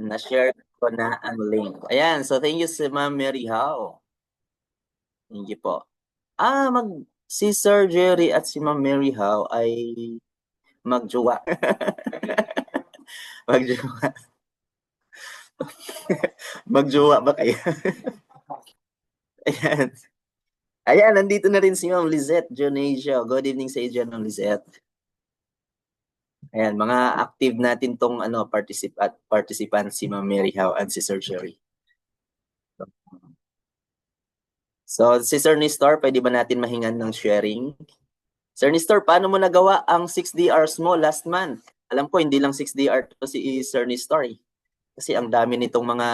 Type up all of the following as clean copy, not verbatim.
Na-share ko na ang link. Ayan, so thank you si Ma'am Mary How. Thank you po. Si Sir Jerry at si Ma'am Mary How ay magjowa. Magjowa. Magjowa ba kayo? Ayan. Ayan, nandito na rin si Ma'am Lizette Jonasia. Good evening sa iyo, Ma'am Lizette. Ayan, mga active natin tong participant si Ma'am Mary How and si Sir Jerry. So, si Sir Nestor, pwede ba natin mahingan ng sharing? Sir Nestor, paano mo nagawa ang 6DRs mo last month? Alam ko, hindi lang 6DR to si Sir Nestor. Kasi ang dami nitong mga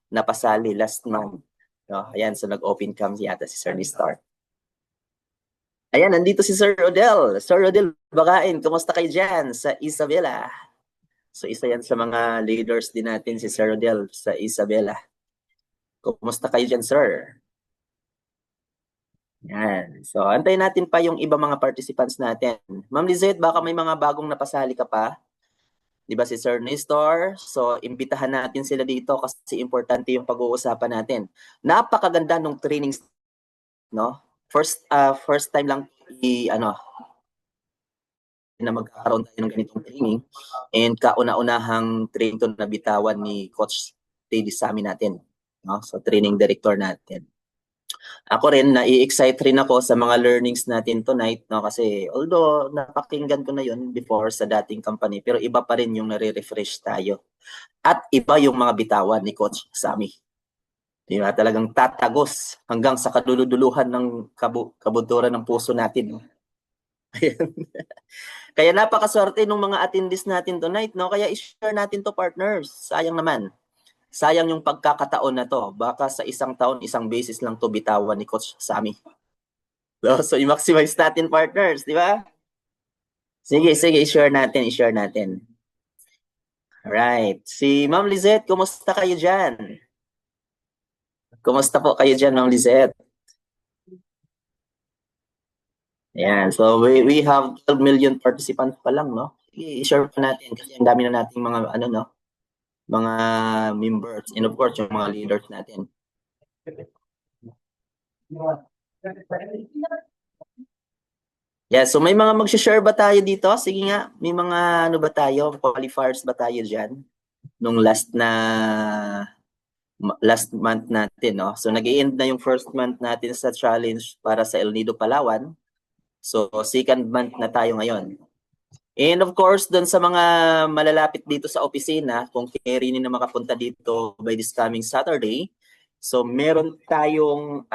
napasali last month. No, ayan, so nag-open cam yata si Sir Nestor. Ayan, nandito si Sir Rodel. Sir Rodel, bakain, kumusta kayo dyan sa Isabela? So, isa yan sa mga leaders din natin, si Sir Rodel sa Isabela. Kumusta kayo dyan, sir? Yan. So, antayin natin pa yung iba mga participants natin. Ma'am Lizette, baka may mga bagong napasali ka pa? Di ba si Sir Nestor? So, imbitahan natin sila dito kasi importante yung pag-uusapan natin. Napakaganda ng trainings, no? First time lang na magkakaroon tayo ng ganitong training and kauna-unahang training to na bitawan ni Coach Teddy Sami natin, no? So, training director natin. Ako rin, nai-excite rin ako sa mga learnings natin tonight, no? Kasi although napakinggan ko na yun before sa dating company, pero iba pa rin yung nare-refresh tayo. At iba yung mga bitawan ni Coach Sami. Diba? Talagang tatagos hanggang sa kaduluduluhan ng kabunturan ng puso natin. No? Kaya napakaswerte ng mga attendees natin tonight, no? Kaya i-share natin to, partners. Sayang naman. Sayang yung pagkakataon na to. Baka sa isang taon, isang beses lang to bitawan ni Coach Sami. So i-maximize natin, partners, di ba? Sige, i-share natin. Alright. Si Ma'am Lizette, kumusta kayo dyan? Kumusta po kayo dyan, Ma'am Lizette? Ayan. So we have 12 million participants pa lang, no? I-share pa natin kasi ang dami na nating mga mga members and of course yung mga leaders natin. Yeah, so may mga mag-share ba tayo dito? Sige nga, may mga ba tayo, qualifiers ba tayo dyan? Nung last month natin, no? So nag-i-end na yung first month natin sa challenge para sa El Nido Palawan. So second month na tayo ngayon. And of course, doon sa mga malalapit dito sa opisina, kung carry na makapunta dito by this coming Saturday, so meron tayong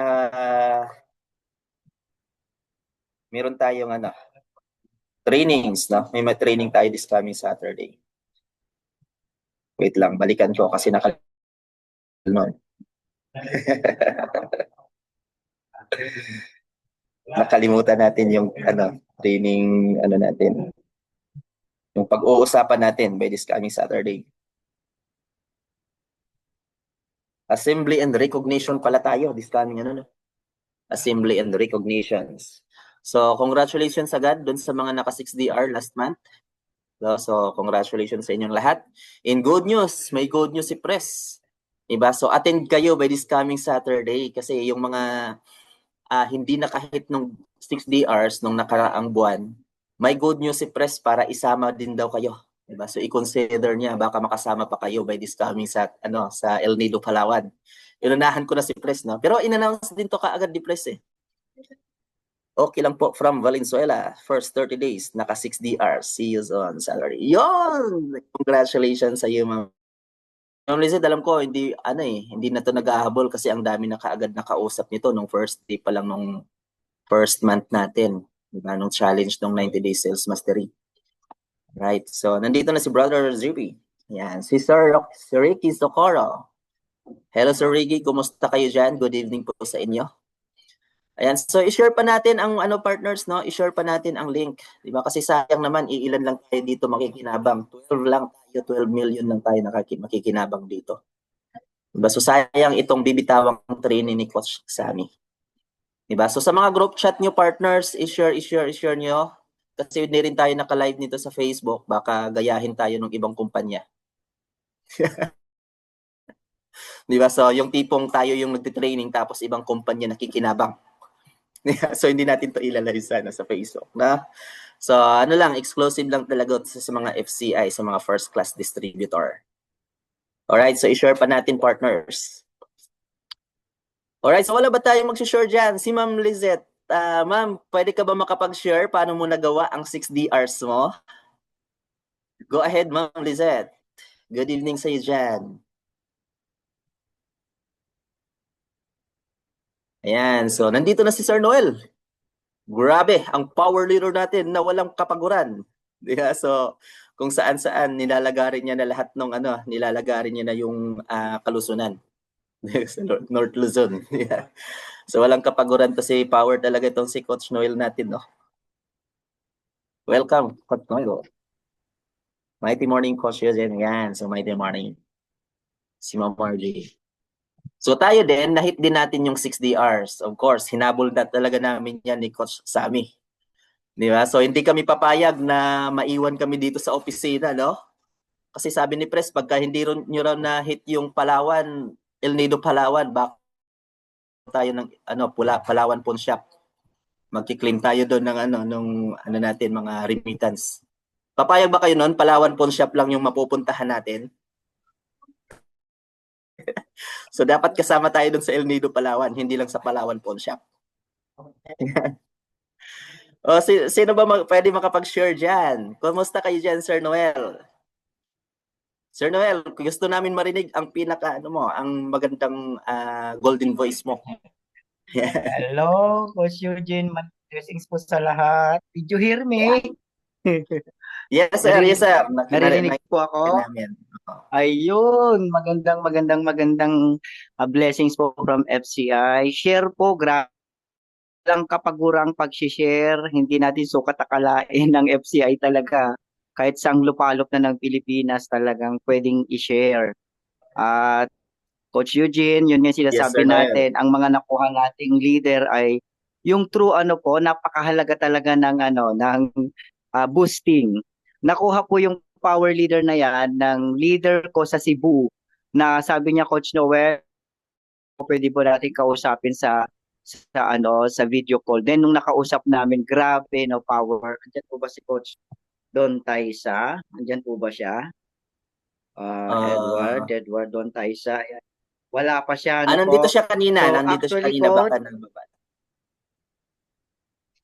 trainings, no? May training tayo this coming Saturday. Wait lang, balikan ko kasi nakalimutan natin yung training natin. Yung pag-uusapan natin by this coming Saturday. Assembly and recognition pala tayo this coming Assembly and recognitions. So, congratulations agad dun sa mga naka 6DR last month. So, congratulations sa inyong lahat. In good news, may good news si Press. Diba? So, attend kayo by this coming Saturday kasi yung mga hindi nakahit nung 6DRs nung nakaraang buwan, may good news si Press para isama din daw kayo. Diba? So, i-consider niya baka makasama pa kayo by this coming sa El Nido Palawan. Inunahan ko na si Press, no? Pero in-announce din to kaagad ni Press eh. Okay lang po from Valenzuela. First 30 days, naka 6DR. See you on Saturday. Yon! Congratulations sa iyo, ma'am. Ma'am Lizette, alam ko, hindi na to nag-ahabol kasi ang dami na kaagad nakausap nito nung first day pa lang nung first month natin. Diba? Nung challenge nung 90 Days Sales Mastery. Right. So, nandito na si Brother Zippy. Yan. Si Sir Ricky Socorro. Hello, Sir Ricky. Kumusta kayo dyan? Good evening po sa inyo. Ayan, so i-share pa natin ang partners, no? I-share pa natin ang link. 'Di ba? Kasi sayang naman iilan lang tayo dito makikinabang. 12 lang tayo, 12 million lang tayo makikinabang dito. 'Di ba? So sayang itong bibitawang training ni Coach Sami. 'Di ba? So sa mga group chat niyo partners, i-share niyo kasi hindi rin tayo naka-live nito sa Facebook, baka gayahin tayo ng ibang kumpanya. Di ba? So, yung tipong tayo yung nagtitraining tapos ibang kumpanya nakikinabang. So, hindi natin to ilalay sana sa Facebook. Na? So, ano lang, exclusive lang talaga sa mga FCI, sa mga first class distributor. Alright, so i-share pa natin, partners. Alright, so wala ba tayong mag-share dyan? Si Ma'am Lizette. Ma'am, pwede ka ba makapag-share paano mo nagawa ang 6DRs mo? Go ahead, Ma'am Lizette. Good evening sa iyo dyan. Ayan, so nandito na si Sir Noel. Grabe, ang power leader natin na walang kapaguran. Yeah, so kung saan-saan nilalagarin niya na lahat ng nilalagarin niya na yung kalusunan. Sa North Luzon. Yeah. So walang kapaguran to si power talaga itong si Coach Noel natin, no? Welcome, Coach Noel. Mighty morning, Coach Eugene. Yan, so mighty morning. Si Ma'am Margie. So tayo din, na-hit din natin yung 6DRs. Of course, hinabol na talaga namin yan ni Coach Sammy. Di ba? So hindi kami papayag na maiwan kami dito sa opisina, no? Kasi sabi ni Pres, pagka hindi nyo raw na-hit yung Palawan, El Nido Palawan, baka tayo ng Palawan Pawn Shop. Magki-claim tayo doon ng natin, mga remittance. Papayag ba kayo noon? Palawan Pawn Shop lang yung mapupuntahan natin. So dapat kasama tayo doon sa El Nido Palawan, hindi lang sa Palawan Pawn Shop. Sino ba pwede makapag-share dyan? Kumusta kayo dyan, Sir Noel? Sir Noel, gusto namin marinig ang ang magandang golden voice mo. Hello, Coach Eugene. Blessings po sa lahat. Did you hear me? Yes, sir. Yes, sir. Naririnig po ako? Namin. Ayun, magandang blessings po from FCI. Share po, lang kapagurang pag-share. Hindi natin sukat akalain ng FCI talaga. Kahit saang lupalop na ng Pilipinas talagang pwedeng i-share. At Coach Eugene, yun nga Yes, sinasabi Sir Noel. natin, ang mga nakuha nating leader ay yung true napakahalaga talaga ng boosting. Nakuha po yung power leader na yan ng leader ko sa Cebu na sabi niya, Coach Noel, pwede po natin kausapin sa video call. Then nung nakausap namin, grabe no power. Andiyan po ba si Coach Don Taisa? Andiyan po ba siya? Edward Don Taisa. Wala pa siya, no nandito po. siya kanina. So, Nandito siya actually, kanina. Coach, Baka nagbaba. Babalik.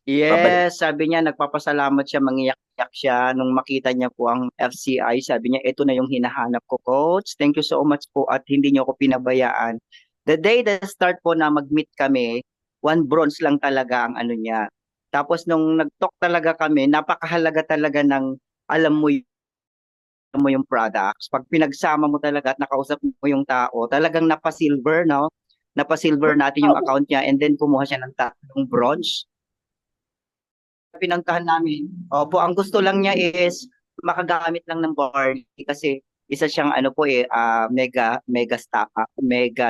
yes, sabi niya, nagpapasalamat siya, mangiyak-iyak siya nung makita niya po ang FCI. Sabi niya, ito na yung hinahanap ko, Coach. Thank you so much po at hindi niyo ako pinabayaan. The day that start po na mag-meet kami, one bronze lang talaga ang niya. Tapos nung nag-talk talaga kami, napakahalaga talaga ng alam mo yung products. Pag pinagsama mo talaga at nakausap mo yung tao, talagang napa-silver, no? Napa-silver natin yung account niya and then kumuha siya ng tatlong bronze. Pinangkahan namin. Opo, ang gusto lang niya is makagamit lang ng barley kasi isa siyang mega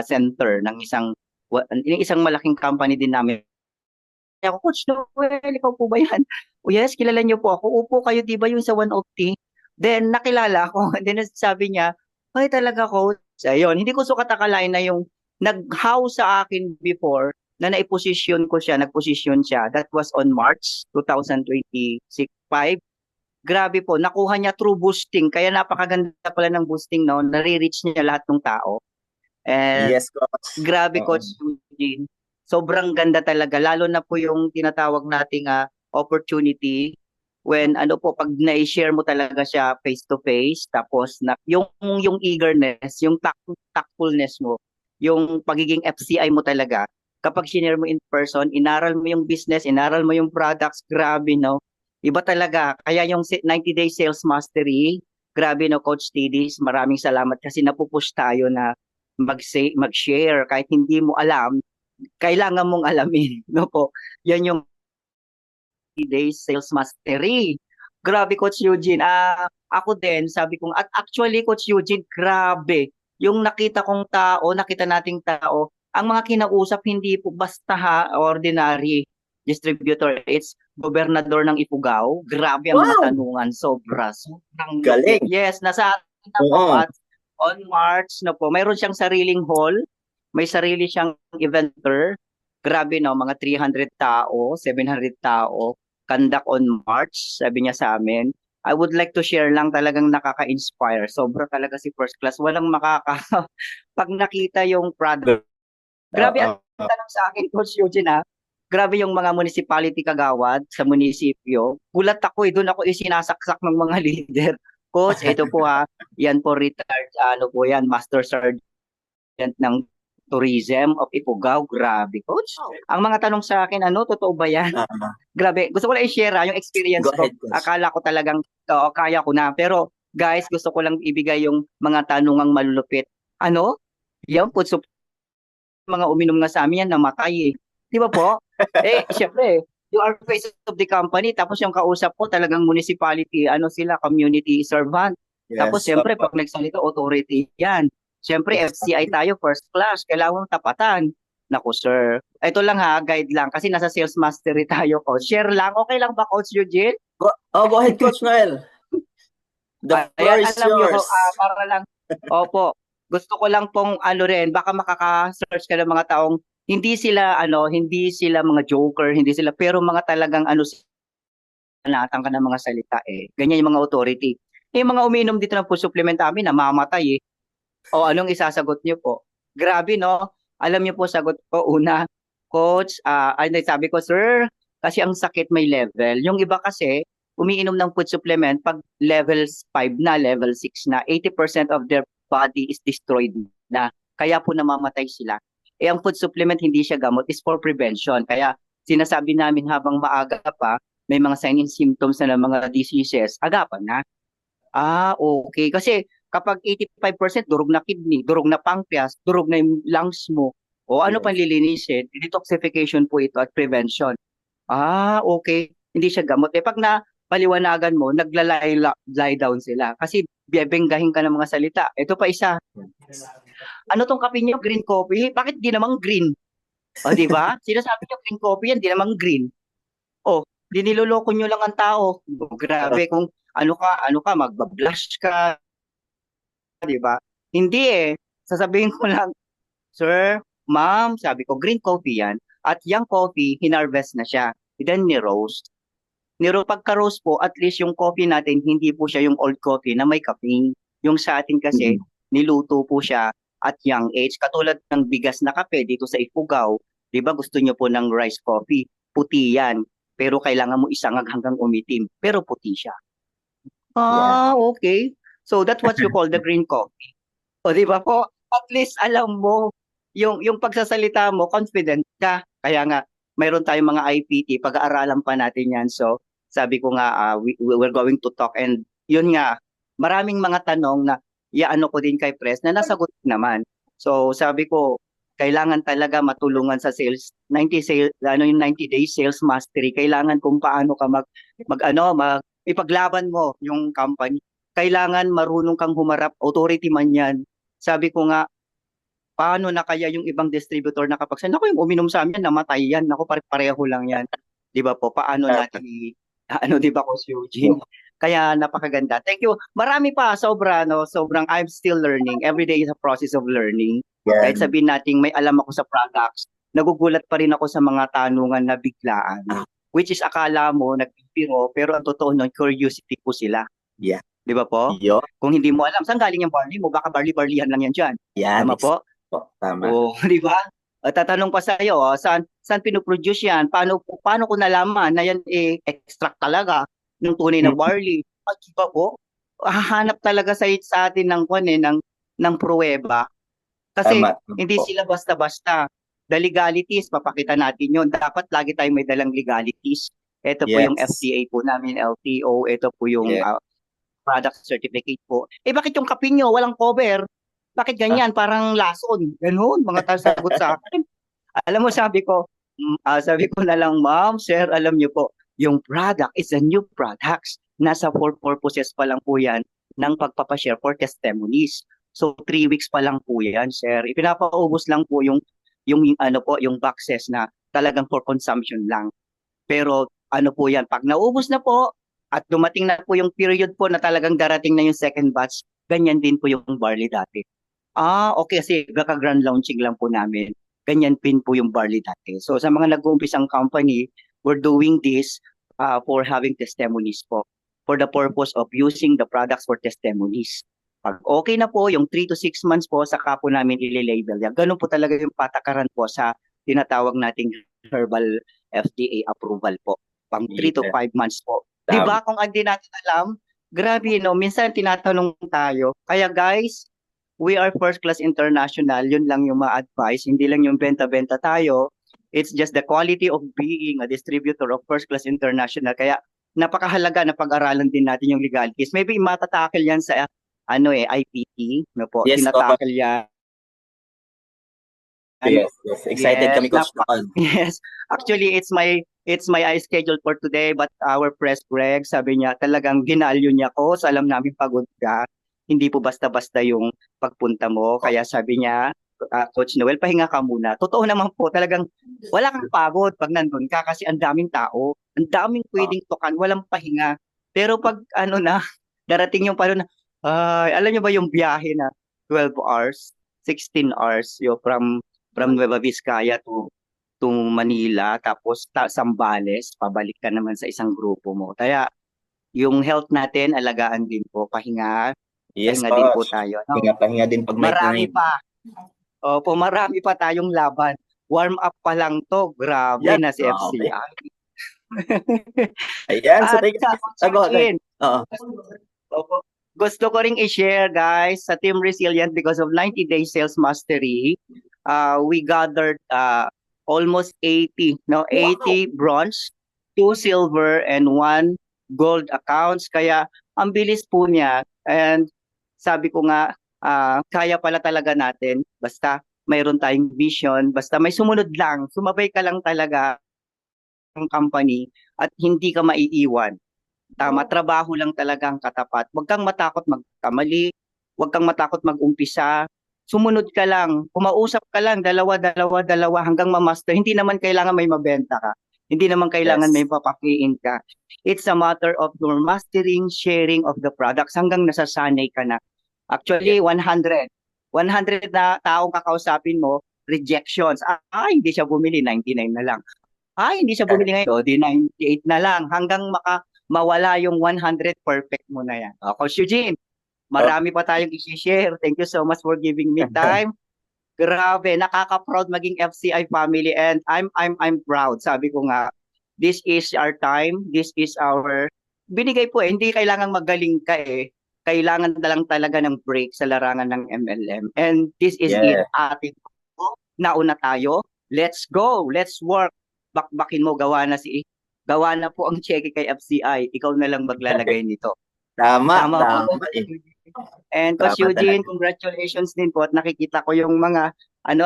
center ng isang malaking company din namin. Kaya ako, Coach Noel, ikaw po ba yan? Oh, yes, kilala niyo po ako. Upo kayo, di ba yung sa One of Tea? Then, nakilala ako. Then, sabi niya, ay talaga, Coach. Ayun, hindi ko sukat akalain na yung nag-how sa akin before na naiposisyon ko siya, nagposisyon siya. That was on March 2026, 5. Grabe po, nakuha niya through boosting. Kaya napakaganda pala ng boosting, no? Nare-reach niya lahat ng tao. And Yes, Coach. grabe, Coach Eugene. Sobrang ganda talaga. Lalo na po yung tinatawag nating opportunity when pag na-share mo talaga siya face to face tapos yung eagerness, yung tactfulness mo, yung pagiging FCI mo talaga. Kapag shinare mo in person, inaral mo yung business, inaral mo yung products, grabe no. Iba talaga. Kaya yung 90-day sales mastery, grabe no Coach Tidis, maraming salamat kasi napupush tayo na mag-share kahit hindi mo alam, kailangan mong alamin, no po. Yan yung days sales mastery. Grabe, Coach Eugene. Ako din, sabi kong, at actually, Coach Eugene, grabe. Yung nakita nating tao, ang mga kinausap, hindi po basta ordinary distributor. It's gobernador ng Ifugao. Grabe ang mga Wow! tanungan. Sobrang Galing. yes, nasa atin na po Oo. at On March na po, mayroon siyang sariling hall, may sarili siyang eventer. Grabe no, mga 300 tao, 700 tao, conduct on March, sabi niya sa amin. I would like to share lang, talagang nakaka-inspire. Sobra talaga si First Class. Walang pag nakita yung product. Grabe ang Oo. tanong sa akin, Coach Eugene, grabe yung mga municipality kagawad sa munisipyo. Gulat ako doon ako isinasaksak ng mga leader. Coach, ito po yan po retired, ano po yan, Master Sergeant ng Tourism of Ifugao. Grabe, Coach. Ang mga tanong sa akin, totoo ba yan? Ah, Grabe, gusto ko lang i-share yung experience go ko. ahead, coach. Akala ko talagang, oo, kaya ko na. Pero, guys, gusto ko lang ibigay yung mga tanungang malulupit. Yan po, mga uminom nga sa amin yan, namatay eh. Di ba po? Syempre, you are face of the company, tapos yung kausap ko talagang municipality, sila, community servant. Tapos Yes. syempre, pag nagsalita, authority yan. Syempre, FCI tayo, first class, kailangan tapatan. Naku, sir. Ito lang guide lang, kasi nasa sales mastery tayo, coach. Share lang, okay lang ba, Coach Eugene? Go ahead, Coach Noel. The floor is Alam nyo, yours. para lang, opo, gusto ko lang pong rin, baka makaka-search ka ng mga taong hindi sila mga joker, hindi sila, pero mga talagang natang ka ng mga salita eh. Ganyan yung mga authority. Yung mga umiinom dito ng food supplement namin, namamatay eh. O anong isasagot niyo po? Grabe no? Alam niyo po sagot ko, una, coach, sabi ko, sir, kasi ang sakit may level. Yung iba kasi, umiinom ng food supplement, pag level 5 na, level 6 na, 80% of their body is destroyed na. Kaya po namamatay sila. Ang food supplement, hindi siya gamot, is for prevention. Kaya sinasabi namin habang maaga pa, may mga sign and symptoms na ng mga diseases, agapan na. Okay. Kasi kapag 85% durog na kidney, durog na pancreas, durog na yung lungs mo, o ano pang Yes. lilinisin, detoxification po ito at prevention. Okay. Hindi siya gamot. Pag paliwanagan mo, lie down sila. Kasi bibenggahin ka ng mga salita. Ito pa isa. Ano tong kape niyo? Green coffee? Bakit di namang green? O, di ba? Sinasabi niyo green coffee yan, di namang green. Oh, di niloloko niyo lang ang tao. Grabe, kung ano ka, magbablush ka, di ba? Hindi eh. Sasabihin ko lang, sir, ma'am, sabi ko, green coffee yan. At yung coffee, hinarvest na siya. Then ni-roast. Pagka-roast po, at least yung coffee natin, hindi po siya yung old coffee na may caffeine. Yung sa atin kasi, niluto po siya at young age. Katulad ng bigas na kape dito sa Ifugao, di ba gusto nyo po ng rice coffee? Puti yan. Pero kailangan mo isangag hanggang umitim. Pero puti siya. Yeah. Okay. So that's what you call the green coffee. O di ba po? At least alam mo, yung pagsasalita mo, confident ka. Kaya nga, mayroon tayong mga IPT, pag-aaralan pa natin yan. So, sabi ko nga, we're going to talk. And yun nga, maraming mga tanong na iaano ko din kay Pres na nasagot naman. So, sabi ko, kailangan talaga matulungan sa sales, 90 days sales mastery. Kailangan kung paano ka ipaglaban mo yung company. Kailangan marunong kang humarap, authority man yan. Sabi ko nga, paano na kaya yung ibang distributor na kapag naku, yung uminom sa amin, namatay yan. Naku, pareho lang yan. Di ba po? Paano natin di ba, Coach Eugene? Kaya napakaganda. Thank you. Marami pa, sobrang I'm still learning. Every day is a process of learning. Yeah. Kahit sabihin natin may alam ako sa products, nagugulat pa rin ako sa mga tanungan na biglaan. Which is akala mo, nagbibiro, pero ang totoo nun, curiosity po sila. Yeah. Di ba po? Yo. Kung hindi mo alam, saan galing yung barley mo? Baka barley-barleyhan lang yan dyan. Yan. Tama po? Tama. Di ba? Tatanong pa sa iyo, saan pinoproduce yan? Paano ko nalaman na yan extract talaga ng tunay na barley? Di ba po? Hahanap talaga sa atin ng pruweba. Kasi Tama. hindi sila basta-basta. The legalities, papakita natin yun. Dapat lagi tayong may dalang legalities. Ito po yung FDA po namin, LTO. Ito po yung product certificate po. Bakit yung kape nyo walang cover? Bakit ganyan? Parang lason. Ganun, mga sagot sa akin. Alam mo, sabi ko na lang, ma'am, sir, alam nyo po, yung product is a new products. Nasa 4 purposes pa lang po yan ng pagpapashare for testimonies. So, 3 weeks pa lang po yan, sir. Ipinapaubos lang po yung boxes na talagang for consumption lang. Pero, po yan, pag naubos na po, at dumating na po yung period po na talagang darating na yung second batch, ganyan din po yung barley dati. Okay, kasi kaka-grand launching lang po namin. Ganyan din po yung barley dati. So sa mga nag-uumpisang company, we're doing this for having testimonies po. For the purpose of using the products for testimonies. Pag okay na po, yung 3 to 6 months po, saka po namin i-label yan. Ganun po talaga yung patakaran po sa tinatawag nating herbal FDA approval po. Pang 3 to Yeah. 5 months po. Di Tama. ba kung hindi natin alam, grabe no, minsan tinatanong tayo. Kaya guys, we are first class international, yun lang yung ma-advise, hindi lang yung benta-benta tayo. It's just the quality of being a distributor of first class international. Kaya napakahalaga na pag-aralan din natin yung legalities. Maybe matatakil yan sa IPT, no po, Yes, tinatakil yan. yes, yes. Excited Yes, kami, Coach Noel. yes. Actually, it's my schedule for today, but our press Greg, sabi niya, talagang ginalyo niya ko. So alam namin pagod ka. Hindi po basta-basta yung pagpunta mo. Kaya sabi niya, Coach Noel, pahinga ka muna. Totoo naman po, talagang wala kang pagod pag nandun ka kasi ang daming tao, ang daming pwedeng tukan, walang pahinga. Pero pag darating yung pano na, alam niyo ba yung biyahe na 12 hours, 16 hours, from Nueva Vizcaya to Manila, tapos Zambales, pabalik ka naman sa isang grupo mo. Kaya yung health natin, alagaan din po, pahinga, Yes, pahinga din po Coach. tayo. No? Pahinga din pag may Marami time. pa. Opo, marami pa tayong laban. Warm up pa lang to, grabe Yan. na si Okay. FCI. Ayan, so At thank you. Sir Chin, Oo. opo, gusto ko ring i-share guys sa Team Resilient because of 90 Day Sales Mastery. We gathered almost 80, no, 80 bronze, 2 silver, and 1 gold accounts. Kaya ang bilis po niya. And sabi ko nga, kaya pala talaga natin. Basta mayroon tayong vision, basta may sumunod lang, sumabay ka lang talaga ng company at hindi ka maiiwan. Tama, trabaho lang talaga ang katapat. Huwag kang matakot magkamali, huwag kang matakot mag-umpisa. Sumunod ka lang, kumausap ka lang, dalawa, dalawa, dalawa hanggang mamaster. Hindi naman kailangan may mabenta ka. Hindi naman kailangan Yes. may papakiin ka. It's a matter of your mastering, sharing of the products hanggang nasasanay ka na. Actually, 100. 100 na taong kakausapin mo, rejections. Hindi siya bumili, 99 na lang. Hindi siya bumili ngayon, di 98 na lang. Hanggang mawala yung 100, perfect mo na yan. Coach Eugene, marami pa tayong i-share. Thank you so much for giving me time. Grabe, nakaka-proud maging FCI family and I'm proud. Sabi ko nga, this is our time, this is our binigay po hindi kailangan magaling ka eh. Kailangan na lang talaga ng break sa larangan ng MLM. And this is it. Yeah. Atin po, nauna tayo. Let's go. Let's work. Bakbakin mo, gawa na po ang cheque kay FCI. Ikaw na lang maglalagay nito. Tama po. eh. And Coach Tama Eugene, talaga. congratulations din po at nakikita ko yung mga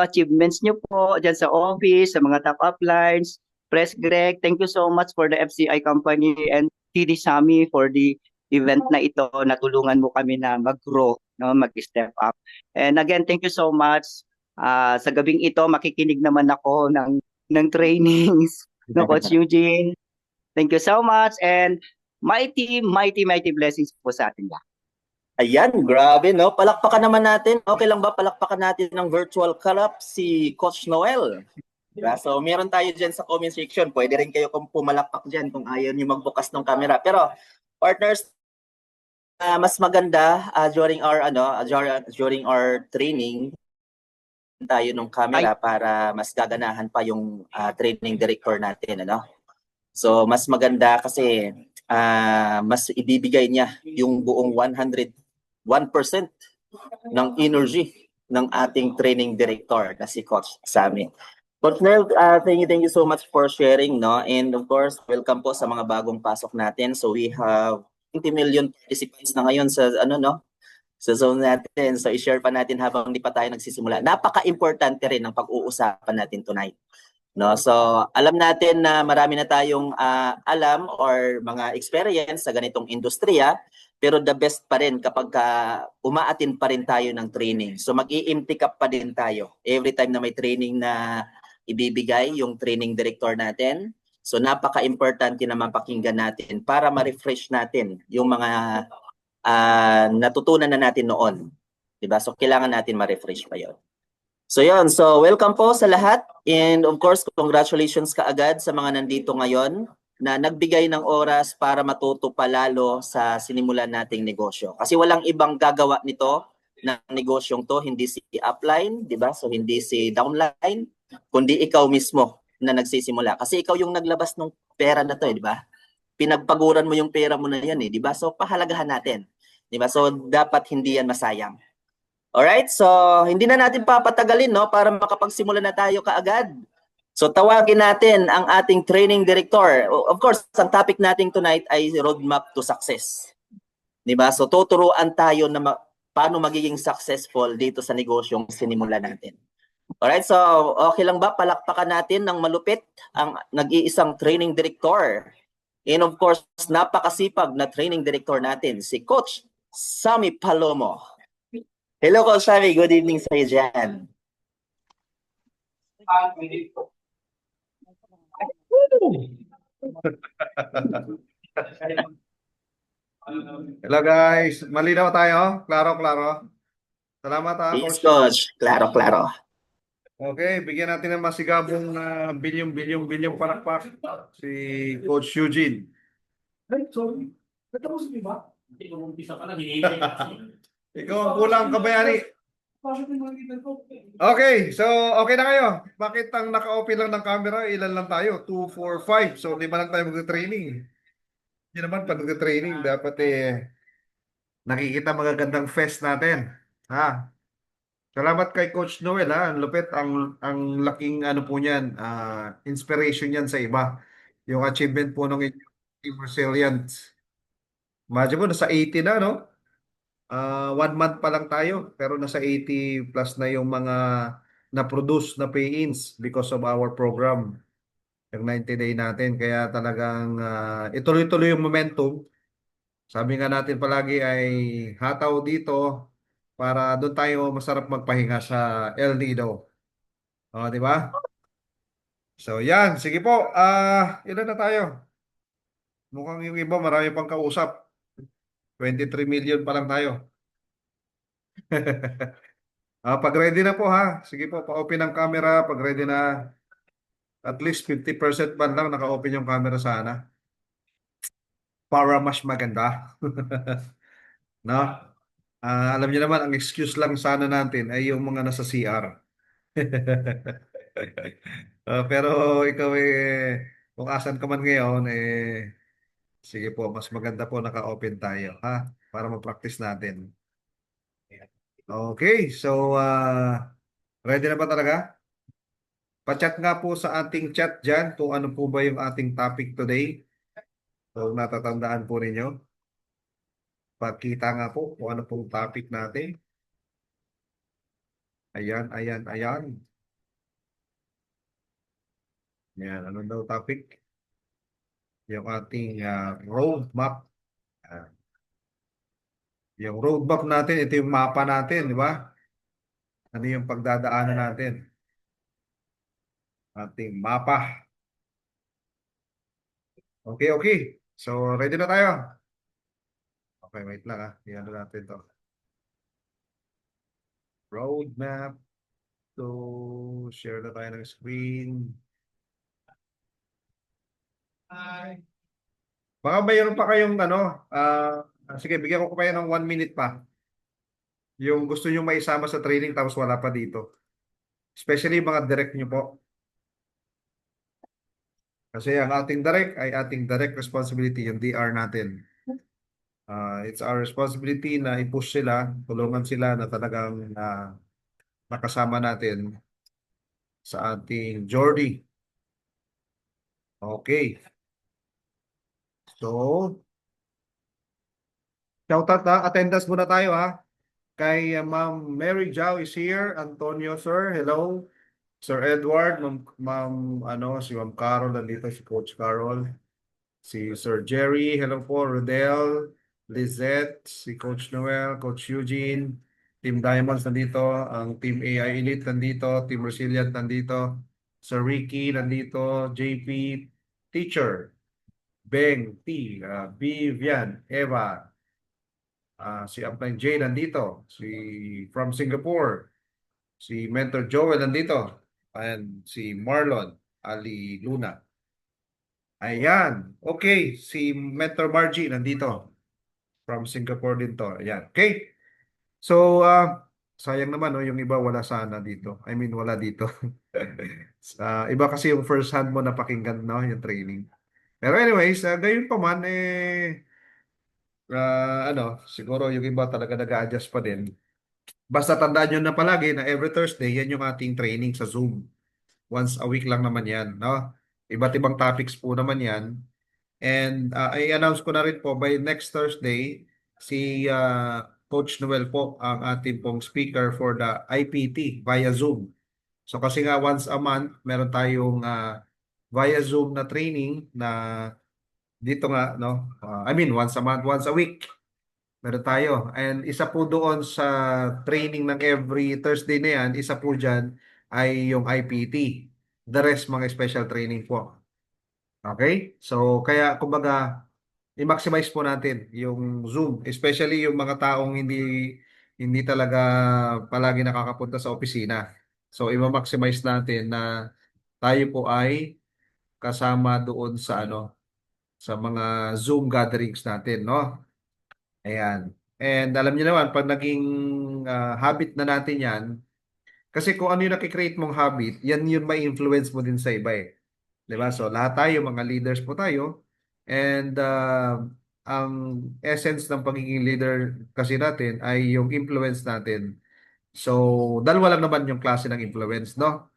achievements niyo po dyan sa office, sa mga top uplines. Press Greg, thank you so much for the FCI company and TD Sami for the event na ito. Natulungan mo kami na mag-grow, no, mag-step up. And again, thank you so much. Sa gabing ito, makikinig naman ako ng trainings no Coach Eugene. Thank you so much and mighty, mighty, mighty blessings po sa atin lahat. Ayan, grabe, no? Palakpakan naman natin. Okay lang ba palakpakan natin ng virtual collab si Coach Noel? Diba? So, meron tayo dyan sa comment section. Pwede rin kayo kung pumalakpak dyan kung ayaw nyo magbukas ng camera. Pero, partners, mas maganda during our training tayo ng camera para mas gaganahan pa yung training director natin, ano? So, mas maganda kasi mas ibibigay niya yung buong 101% ng energy ng ating training director na si Coach Sami. Coach Nel, thank you so much for sharing, no? And of course, welcome po sa mga bagong pasok natin. So we have 20 million participants na ngayon sa sa zone natin. So i-share pa natin habang hindi pa tayo nagsisimula. Napaka-importante rin ng pag-uusapan natin tonight. No, so alam natin na marami na tayong alam or mga experience sa ganitong industriya, pero the best pa rin kapag umaatin pa rin tayo ng training. So mag-i-empty cup pa din tayo every time na may training na ibibigay yung training director natin. So napaka-importante na mapakinggan natin para ma-refresh natin yung mga natutunan na natin noon. Diba? So, kailangan natin ma-refresh pa yun. So, yun. So, welcome po sa lahat. And of course, congratulations kaagad sa mga nandito ngayon na nagbigay ng oras para matuto palalo sa sinimulan nating negosyo. Kasi walang ibang gagawa nito ng negosyong to, hindi si upline, di ba? So, hindi si downline, kundi ikaw mismo na nagsisimula. Kasi ikaw yung naglabas ng pera na to, di ba? Pinagpaguran mo yung pera mo na yan, di ba? So, pahalagahan natin. Di ba? So, dapat hindi yan masayang. Alright, so hindi na natin papatagalin no para makapagsimula na tayo kaagad. So tawagin natin ang ating training director. Of course, ang topic natin tonight ay roadmap to success. 'Di ba? So tuturuan tayo na paano magiging successful dito sa negosyong sinimula natin. Alright, so okay lang ba palakpakan natin ng malupit ang nag-iisang training director? And of course, napakasipag na training director natin, si Coach Sammy Palomo. Hello, Coach Sammy. Good evening sa iyo dyan. Hello guys, malinaw tayo? Klaro. Salamat Yes, Coach. Coach. Klaro. Okay, bigyan natin ng masigabong bilyong palakpak si Coach Eugene. Ay, sorry. Natapos mo ba? Hindi ko umpisa pa lang. Ikaw ang kulang kabayani. Okay, so okay na kayo. Bakit ang naka-open lang ng camera? Ilan lang tayo? 2, 4, 5. So 5 lang tayo mag-training. Hindi naman pag mag-training, dapat nakikita magagandang fest natin. Ha? Salamat kay Coach Noel ha. Ang lupit, ang laking ano po niyan, inspiration yan sa iba. Yung achievement po ng Team Resilient. Imagine mo, nasa 80 na, no? 1 month pa lang tayo, pero nasa 80 plus na yung mga na-produce na pay-ins because of our program. Yung 90-day natin. Kaya talagang ituloy-tuloy yung momentum. Sabi nga natin palagi ay hataw dito para doon tayo masarap magpahinga sa El Nido. O, di ba? So, yan. Sige po. Ilan na tayo? Mukhang yung iba marami pang kausap. 23 million pa lang tayo. Pag ready na po ha. Sige po, pa-open ang camera. Pag ready na, at least 50% man lang naka-open yung camera sana. Para mas maganda. No? Alam niyo naman, ang excuse lang sana natin ay yung mga nasa CR. Pero ikaw kung asan ka man ngayon, sige po, mas maganda po naka-open tayo, ha? Para ma-practice natin. Okay, so ready na ba talaga? Pa-chat nga po sa ating chat dyan kung ano po ba yung ating topic today. So natatandaan po ninyo. Pagkita nga po kung ano pong topic natin. Ayan. Yan, ano daw topic? Yung ating roadmap. Ah, yung roadmap natin, ito yung mapa natin, di ba? Ano yung pagdadaanan natin? Ating mapa. Okay. So, ready na tayo. Okay, wait lang Iyan natin to. Roadmap. So, share na tayo ng screen. Hi. Baka mayroon pa kayong sige, bigyan ko kayo ng 1 minute pa. Yung gusto nyo maisama sa training tapos wala pa dito. Especially mga direct nyo po. Kasi ang ating direct ay ating direct responsibility, yung DR natin. It's our responsibility na i-push sila, tulungan sila na talagang nakasama natin sa ating journey. Okay. So, shoutout attendance muna tayo Kay Ma'am Mary Jau is here. Antonio, sir. Hello. Sir Edward, si Ma'am Carol, nandito si Coach Carol. Si Sir Jerry, hello po. Rodel, Lizette, si Coach Noel, Coach Eugene, Team Diamonds nandito, ang Team AI Elite nandito, Team Resilient nandito, Sir Ricky nandito, JP, Teacher, Beng, T, Vivian, Eva, Si Upline J nandito. Si from Singapore. Si Mentor Joel nandito. And si Marlon Ali Luna. Ayan. Okay. Si Mentor Margie nandito. From Singapore din to. Ayan. Okay. So, sayang naman, no, yung iba wala sana dito. I mean, wala dito. Iba kasi yung first hand mo napakinggan, no, yung training. Pero anyways, gayon pa man, siguro yung iba talaga nag-a-adjust pa din. Basta tandaan nyo na palagi na every Thursday, yan yung ating training sa Zoom. Once a week lang naman yan, no? Iba't ibang topics po naman yan. And i-announce ko na rin po by next Thursday, si Coach Noel po ang ating pong speaker for the IPT via Zoom. So kasi nga once a month, meron tayong via Zoom na training na dito nga, no? I mean, once a month, once a week. Meron tayo. And isa po doon sa training ng every Thursday na yan, isa po dyan ay yung IPT. The rest, mga special training po. Okay? So, kaya kumbaga, i-maximize po natin yung Zoom, especially yung mga taong hindi talaga palagi nakakapunta sa opisina. So, i-maximize natin na tayo po ay kasama doon sa sa mga Zoom gatherings natin, no? Ayan. And alam niyo naman, pag naging habit na natin yan, kasi kung ano yung nakikreate mong habit, yan yung may influence mo din sa iba eh. 'Di ba? So lahat tayo, mga leaders po tayo. And ang essence ng pagiging leader kasi natin ay yung influence natin. So, dalawa lang naman yung klase ng influence, no?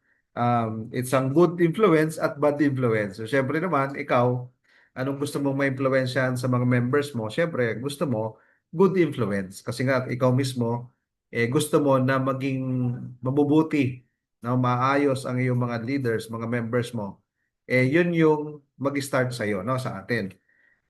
It's ang good influence at bad influence. So, syempre naman, ikaw, anong gusto mong ma-influensyahan sa mga members mo? Syempre, gusto mo good influence. Kasi nga, ikaw mismo, gusto mo na maging mabubuti, na maayos ang iyong mga leaders, mga members mo. Yun yung mag-start sa'yo, no? Sa atin.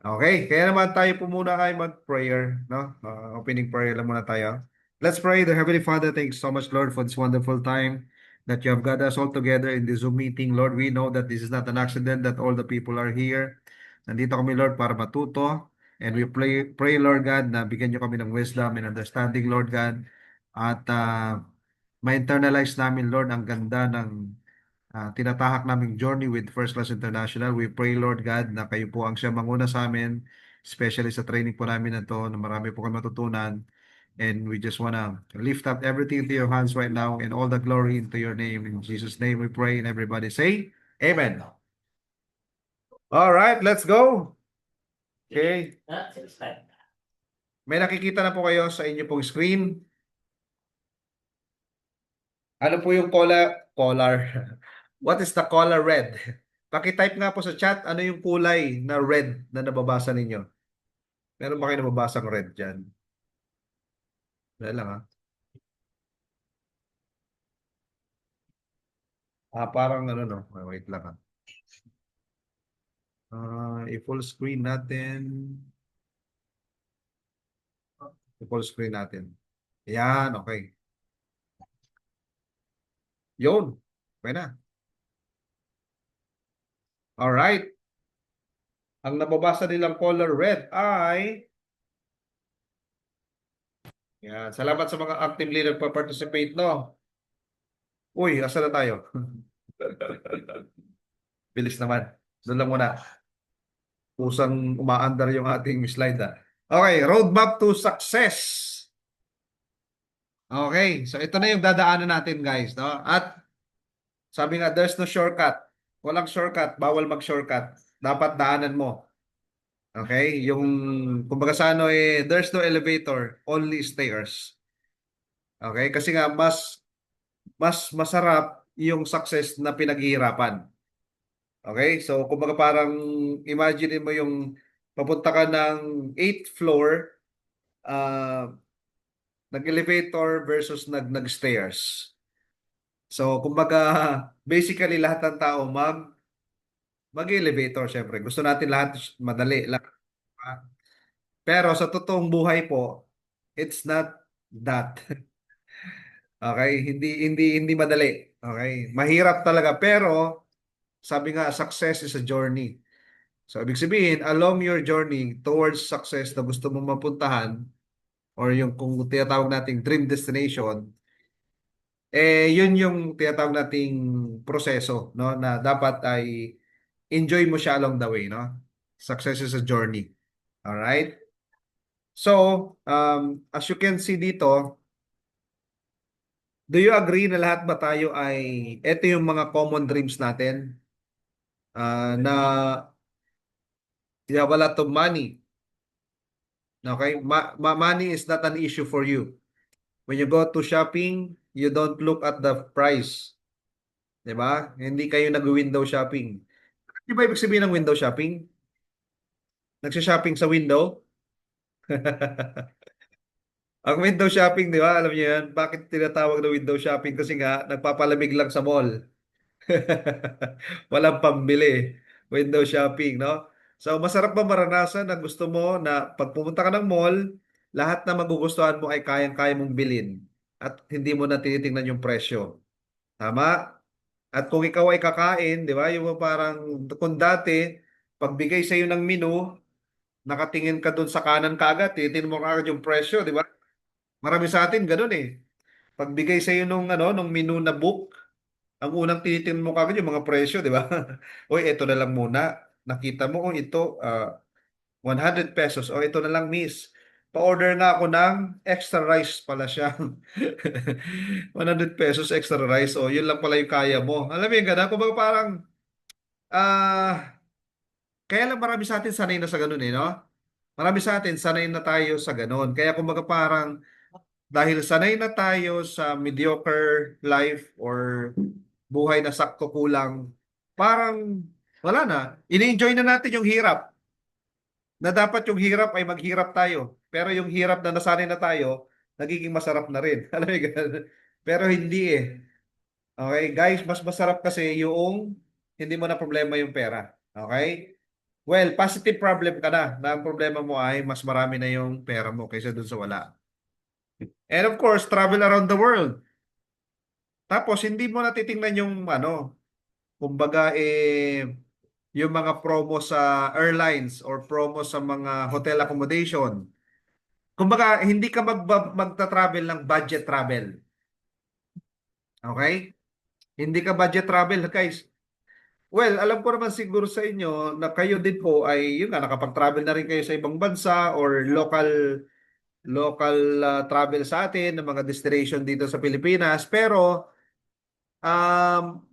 Okay, kaya naman tayo po muna ay mag-prayer, no? Opening prayer lang muna tayo. Let's pray. The Heavenly Father, thanks so much, Lord, for this wonderful time that you have got us all together in this Zoom meeting. Lord, we know that this is not an accident, that all the people are here. Nandito kami, Lord, para matuto. And we pray, Lord God, na bigyan niyo kami ng wisdom and understanding, Lord God. At ma-internalize namin, Lord, ang ganda ng tinatahak naming journey with First Class International. We pray, Lord God, na kayo po ang siya manguna sa amin, especially sa training po namin na to, na marami po kami matutunan. And we just wanna lift up everything into your hands right now and all the glory into your name. In Jesus' name we pray and everybody say, Amen. All right, let's go. Okay. May nakikita na po kayo sa inyo pong screen. Ano po yung color? What is the color red? Paki-type nga po sa chat, ano yung kulay na red na nababasa ninyo? Meron ba kayo nababasang red dyan? Wala lang ha. Parang ano no. Wait lang ha. I-full screen natin. I-full screen natin. Yan, okay. Yun. Okay na. Alright. Ang nababasa nilang color red ay yan. Salamat sa mga active leader pa participate, no? Uy, asa na tayo? Bilis naman. Doon lang muna. Pusang umaandar yung ating slide ha. Okay, roadmap to success. Okay, so ito na yung dadaanan natin guys, no? At sabi nga, there's no shortcut. Walang shortcut, bawal mag-shortcut. Dapat daanan mo. Okay? Yung, kumbaga sa ano there's no elevator, only stairs. Okay? Kasi nga, mas masarap yung success na pinaghihirapan. Okay? So, kumbaga parang, imagine mo yung papunta ka ng 8th floor, nag-elevator versus nag-stairs. So, kumbaga, basically lahat ng tao mag-elevator, syempre. Gusto natin lahat madali lang. Pero sa totoong buhay po, it's not that. Okay? Hindi madali. Okay? Mahirap talaga. Pero, sabi nga, success is a journey. So, ibig sabihin, along your journey towards success na gusto mong mapuntahan, or yung kung tinatawag nating dream destination, yun yung tinatawag nating proseso, no? Na dapat ay enjoy mo siya along the way, no? Success is a journey. Alright? So, as you can see dito, do you agree na lahat ba tayo ay, ito yung mga common dreams natin, na you have a lot of money, okay? Money is not an issue for you. When you go to shopping, you don't look at the price. 'Di ba? Hindi kayo nag-window shopping. Di ba ibig sabihin ng window shopping? Nagsha-shopping sa window? Ang window shopping, di ba? Alam niyo yan? Bakit tinatawag na window shopping? Kasi nga, nagpapalamig lang sa mall. Walang pambili. Window shopping, no? So, masarap ba maranasan na gusto mo na pag pumunta ka ng mall, lahat na magugustuhan mo ay kayang-kaya mong bilhin at hindi mo na tinitingnan yung presyo. Tama? At kung ikaw ay kakain, di ba? Yung parang kung dati, pagbigay sa iyo ng menu, nakatingin ka doon sa kanan kaagad, titingnan mo kaagad yung presyo, di ba? Marami sa atin ganun eh. Pagbigay sa iyo nung menu na book, ang unang tinitingnan mo kaagad yung mga presyo, di ba? Uy, ito na lang muna. Nakita mo, oh, ito, 100 pesos. O, ito na lang, miss. Pa-order nga ako ng extra rice pala siya. 100 pesos extra rice. O, yun lang pala yung kaya mo. Alam mo yung gano'n? Kumbaga parang, kaya lang marami sa atin sanay na sa ganun eh, no? Marami sa atin sanay na tayo sa ganun. Kaya kumbaga parang, dahil sanay na tayo sa mediocre life or buhay na sakto kulang, parang wala na. Ini-enjoy na natin yung hirap. Na dapat yung hirap ay maghirap tayo. Pero yung hirap na nasanay na tayo, nagiging masarap na rin. Alam mo ganun? Pero hindi eh. Okay, guys, mas masarap kasi yung hindi mo na problema yung pera. Okay? Well, positive problem ka na ang problema mo ay mas marami na yung pera mo kaysa dun sa wala. And of course, travel around the world. Tapos, hindi mo natitingnan yung kumbaga yung mga promo sa airlines or promo sa mga hotel accommodation. Kumbaga, hindi ka magta-travel ng budget travel. Okay? Hindi ka budget travel, guys. Well, alam ko naman siguro sa inyo na kayo din po ay yun nga nakapag-travel na rin kayo sa ibang bansa or local travel sa atin ng mga destination dito sa Pilipinas. Pero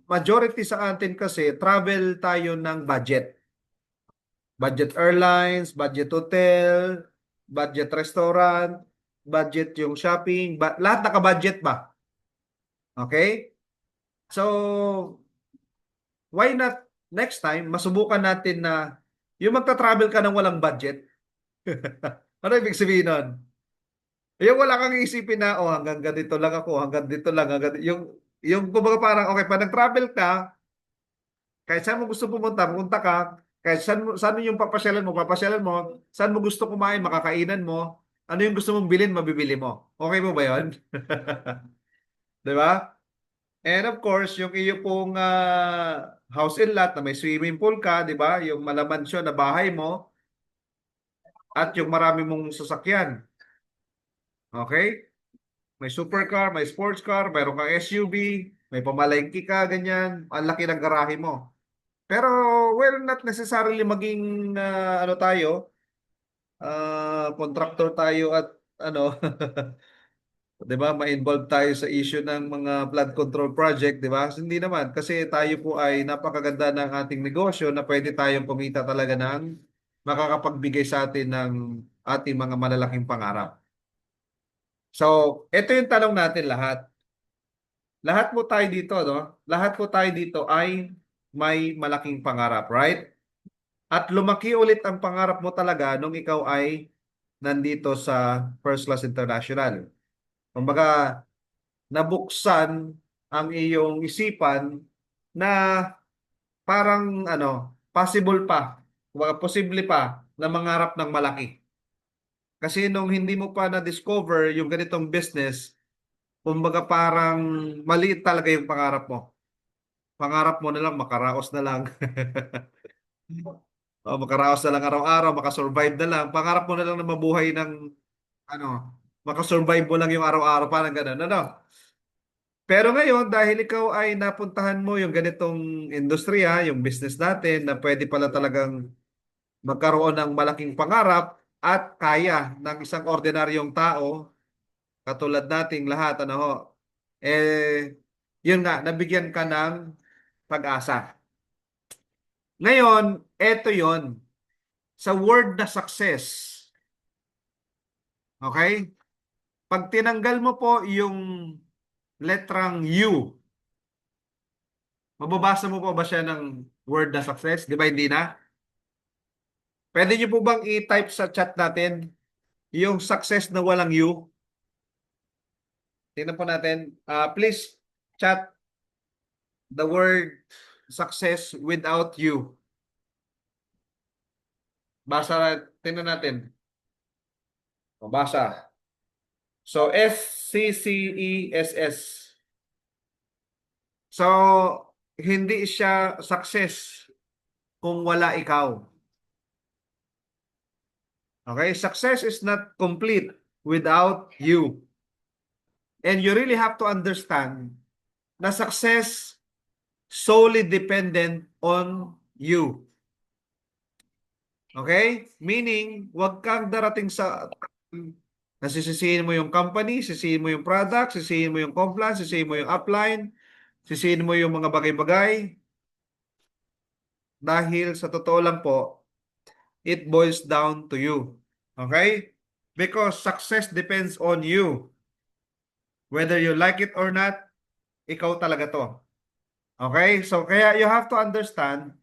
majority sa atin kasi travel tayo ng budget. Budget airlines, budget hotel, budget restaurant, budget yung shopping, lahat naka-budget ba? Okay? So, why not next time, masubukan natin na yung magta-travel ka ng walang budget. Ano ibig sabihin nun? Yung wala kang isipin na, oh, hanggang ganito lang ako, hanggang dito lang, yung kumbaga parang, okay, pag nag-travel ka, kahit saan mo gusto pumunta ka, kahit saan yung papasyalan mo, saan mo gusto kumain, makakainan mo, ano yung gusto mong bilhin, mabibili mo. Okay mo ba yun? Di ba? And of course, yung iyo pong house and lot na may swimming pool ka, di ba? Yung malamansyon na bahay mo at yung marami mong sasakyan. Okay? May supercar, may sports car, mayroon kang SUV, may pamalengke ka, ganyan. Ang laki ng garahe mo. Pero, well, not necessarily maging, contractor tayo at, 'di ba, ma-involve tayo sa issue ng mga flood control project, 'di ba? Hindi naman kasi tayo po ay napakaganda ng ating negosyo na pwede tayong kumita talaga ng makakapagbigay sa atin ng ating mga malalaking pangarap. So, ito yung tanong natin lahat. Lahat po tayo dito, no? Lahat po tayo dito ay may malaking pangarap, right? At lumaki ulit ang pangarap mo talaga nung ikaw ay nandito sa First Class International. Kumbaga, nabuksan ang iyong isipan na parang possible pa, kumbaga posible pa na mangarap ng malaki. Kasi nung hindi mo pa na-discover yung ganitong business, kumbaga parang maliit talaga yung pangarap mo. Pangarap mo na lang, makaraos na lang. O, makaraos na lang araw-araw, makasurvive na lang. Pangarap mo na lang na mabuhay ng ano. makasurvive mo lang yung araw-araw, parang ganun, ano? Pero ngayon, dahil ikaw ay napuntahan mo yung ganitong industriya, yung business natin, na pwede pala talagang magkaroon ng malaking pangarap at kaya ng isang ordinaryong tao, katulad nating lahat, ano ho, yun nga, nabigyan ka ng pag-asa. Ngayon, eto yon sa word na success. Okay? Pag tinanggal mo po yung letrang U, mababasa mo po ba siya ng word na success? Di ba hindi na? Pwede niyo po bang i-type sa chat natin yung success na walang U? Tingnan po natin. Please chat the word success without U. Basa, tingnan natin. Basa. So, SCCESS. So, hindi siya success kung wala ikaw. Okay? Success is not complete without you. And you really have to understand na success solely dependent on you. Okay? Meaning, wag kang darating sa nasisisihin mo yung company, sisihin mo yung product, sisihin mo yung compliance, sisihin mo yung upline, sisihin mo yung mga bagay-bagay. Dahil sa totoo lang po, it boils down to you. Okay? Because success depends on you. Whether you like it or not, ikaw talaga to. Okay? So, kaya you have to understand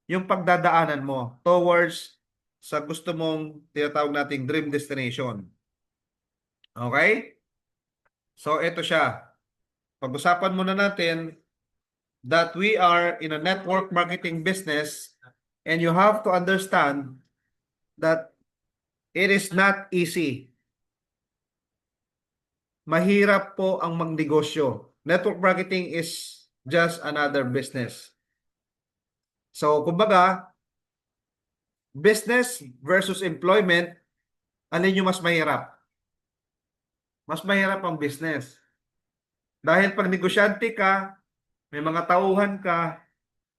yung pagdadaanan mo towards sa gusto mong tinatawag nating dream destination. Okay? So, ito siya. Pag-usapan muna natin that we are in a network marketing business and you have to understand that it is not easy. Mahirap po ang magnegosyo. Network marketing is just another business. So, kumbaga, business versus employment, alin yung mas mahirap? Mas mahirap ang business. Dahil pag negosyante ka, may mga tauhan ka,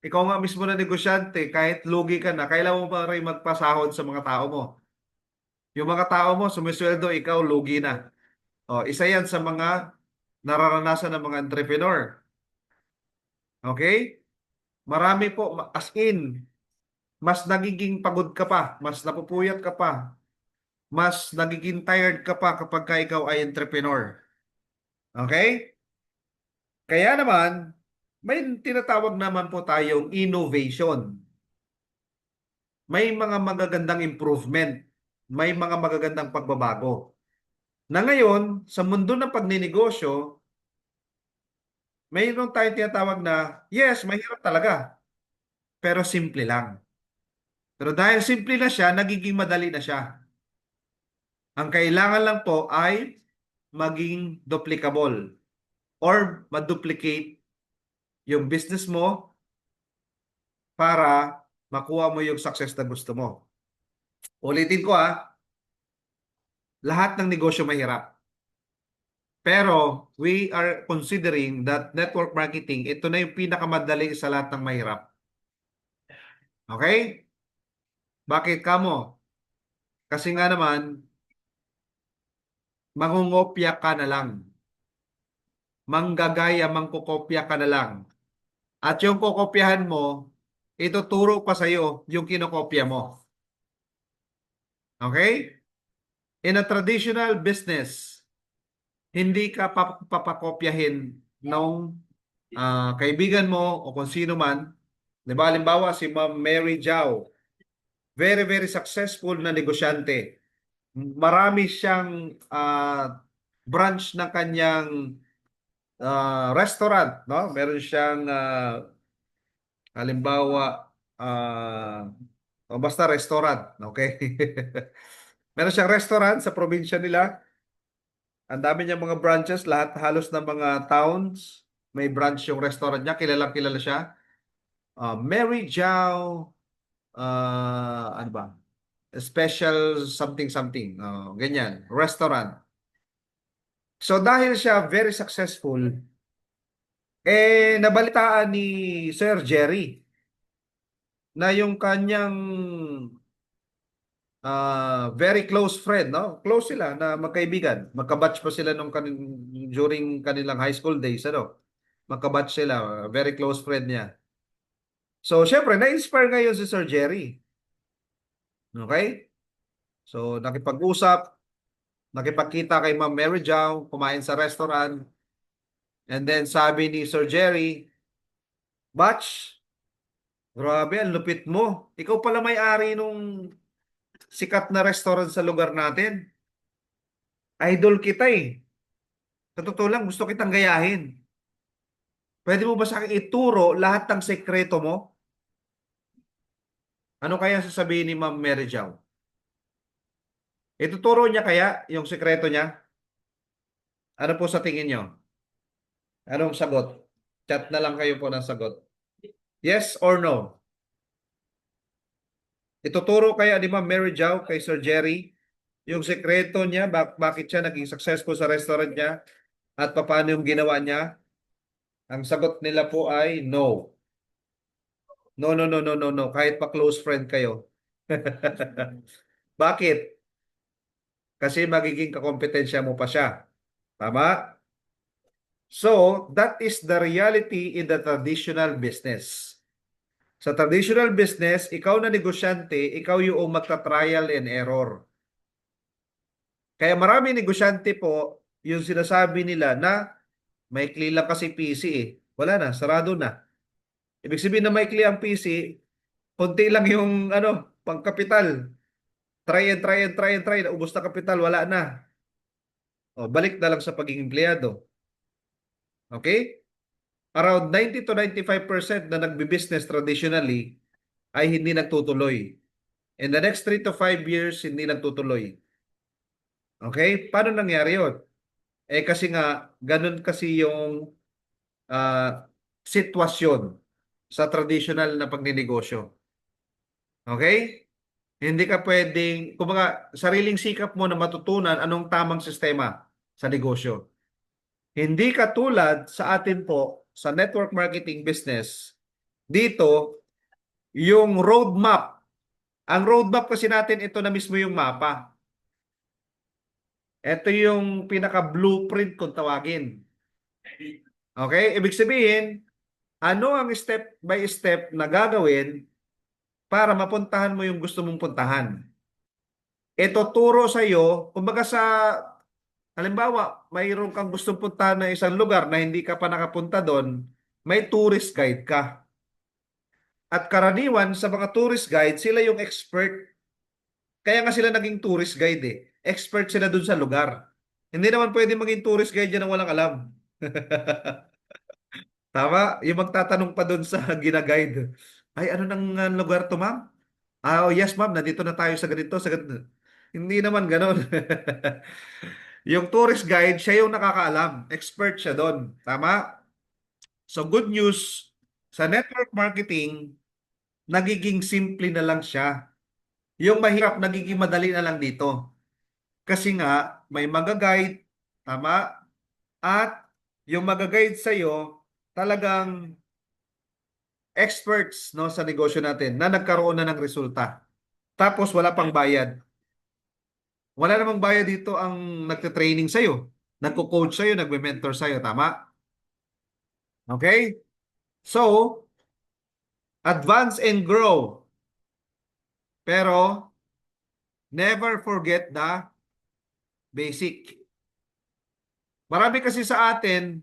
ikaw nga mismo na negosyante, kahit lugi ka na, kailangan mo pa rin magpasahod sa mga tao mo. Yung mga tao mo, sumisweldo, ikaw lugi na. O, isa yan sa mga nararanasan ng mga entrepreneur. Okay? Marami po, as in, mas nagiging pagod ka pa, mas napupuyat ka pa, mas nagiging tired ka pa kapag ka ikaw ay entrepreneur. Okay? Kaya naman, may tinatawag naman po tayong innovation. May mga magagandang improvement, may mga magagandang pagbabago. Na ngayon, sa mundo ng pagninegosyo, mayroon tayong tinatawag na, yes, mahirap talaga, pero simple lang. Pero dahil simple na siya, nagiging madali na siya. Ang kailangan lang po ay maging duplicable or ma-duplicate yung business mo para makuha mo yung success na gusto mo. Ulitin ko lahat ng negosyo mahirap. Pero we are considering that network marketing, ito na yung pinakamadali sa lahat ng mahirap. Okay? Bakit kamo? Kasi nga naman, mangungopya ka na lang. Manggagaya, mangkukopya ka na lang. At yung kukopyahan mo, ituturo pa sa'yo yung kinokopya mo. Okay? In a traditional business, hindi ka papakopyahin ng kaibigan mo o kung sino man. Diba, halimbawa si Ma'am Mary Jiao, very, very successful na negosyante. Marami siyang branch ng kanyang restaurant, no? Meron siyang halimbawa o basta restaurant, okay? Meron siyang restaurant sa probinsya nila. Ang dami niyang mga branches, lahat halos ng mga towns may branch yung restaurant niya, kilalang kilala siya. Mary Jiao, ano ba? Special something something, ganyan, restaurant. So dahil siya very successful, nabalitaan ni Sir Jerry na yung kanyang very close friend, no? Close sila na magkaibigan. Magkabatch pa sila during kanilang high school days, ano? Magkabatch sila, very close friend niya. So, syempre, na-inspire ngayon si Sir Jerry. Okay? So, nakipag-usap, nakipagkita kay Ma'am Mary Jow, kumain sa restaurant. And then, sabi ni Sir Jerry, Batch, grabe, ang lupit mo. Ikaw pala may-ari nung sikat na restaurant sa lugar natin. Idol kita eh. Sa totoo lang, gusto kitang gayahin. Pwede mo ba sa akin ituro lahat ng sekreto mo? Ano kaya sasabihin ni Ma'am Mary Jow? Ituturo niya kaya yung sekreto niya? Ano po sa tingin niyo? Anong sagot? Chat na lang kayo po ng sagot. Yes or no? Ituturo kaya ni Ma'am Mary Jow kay Sir Jerry yung sekreto niya, bakit siya naging successful sa restaurant niya at paano yung ginawa niya? Ang sagot nila po ay no. No, no, no, no, no, no. Kahit pa close friend kayo. Bakit? Kasi magiging kakompetensya mo pa siya. Tama? So, that is the reality in the traditional business. Sa traditional business, ikaw na negosyante, ikaw yung magta-trial and error. Kaya marami negosyante po, yung sinasabi nila na maikli lang kasi PC eh. Wala na, sarado na. Ibig sabihin na maikli ang PC, konti lang yung pangkapital. Try and try and try and try. Naubos na kapital, wala na. O, balik na lang sa pagiging empleyado. Okay? Around 90 to 95% na nagbi-business traditionally ay hindi nagtutuloy. In the next 3 to 5 years, hindi nagtutuloy. Okay? Paano nangyari yun? Kasi nga, ganun kasi yung sitwasyon sa traditional na pagninegosyo. Okay? Hindi ka pwedeng, kumbaga, sariling sikap mo na matutunan anong tamang sistema sa negosyo. Hindi katulad sa atin po, sa network marketing business, dito, yung roadmap. Ang roadmap kasi natin, ito na mismo yung mapa. Ito yung pinaka-blueprint kung tawagin. Okay? Ibig sabihin, ano ang step by step na gagawin para mapuntahan mo yung gusto mong puntahan? Ito turo sa iyo, kumbaga halimbawa, mayroon kang gustong puntahan na isang lugar na hindi ka pa nakapunta doon, may tourist guide ka. At karaniwan sa mga tourist guide, sila yung expert. Kaya nga sila naging tourist guide eh. Expert sila doon sa lugar. Hindi naman pwede maging tourist guide yan na walang alam. Tama? Yung magtatanong pa doon sa gina-guide. Ay, ano nang lugar to, ma'am? Oh, yes, ma'am. Nandito na tayo sa ganito, sa ganito. Hindi naman ganon. Yung tourist guide, siya yung nakakaalam. Expert siya doon. Tama? So, good news, sa network marketing, nagiging simple na lang siya. Yung mahirap, nagiging madali na lang dito. Kasi nga, may mag-guide, tama? At yung mag-guide sa'yo, talagang experts no, sa negosyo natin na nagkaroon na ng resulta. Tapos wala pang bayad. Wala namang bayad dito ang nagte-training sa'yo, nagko-coach sa'yo, nagme-mentor sa'yo, tama? Okay? So, advance and grow. Pero, never forget the basic. Marami kasi sa atin,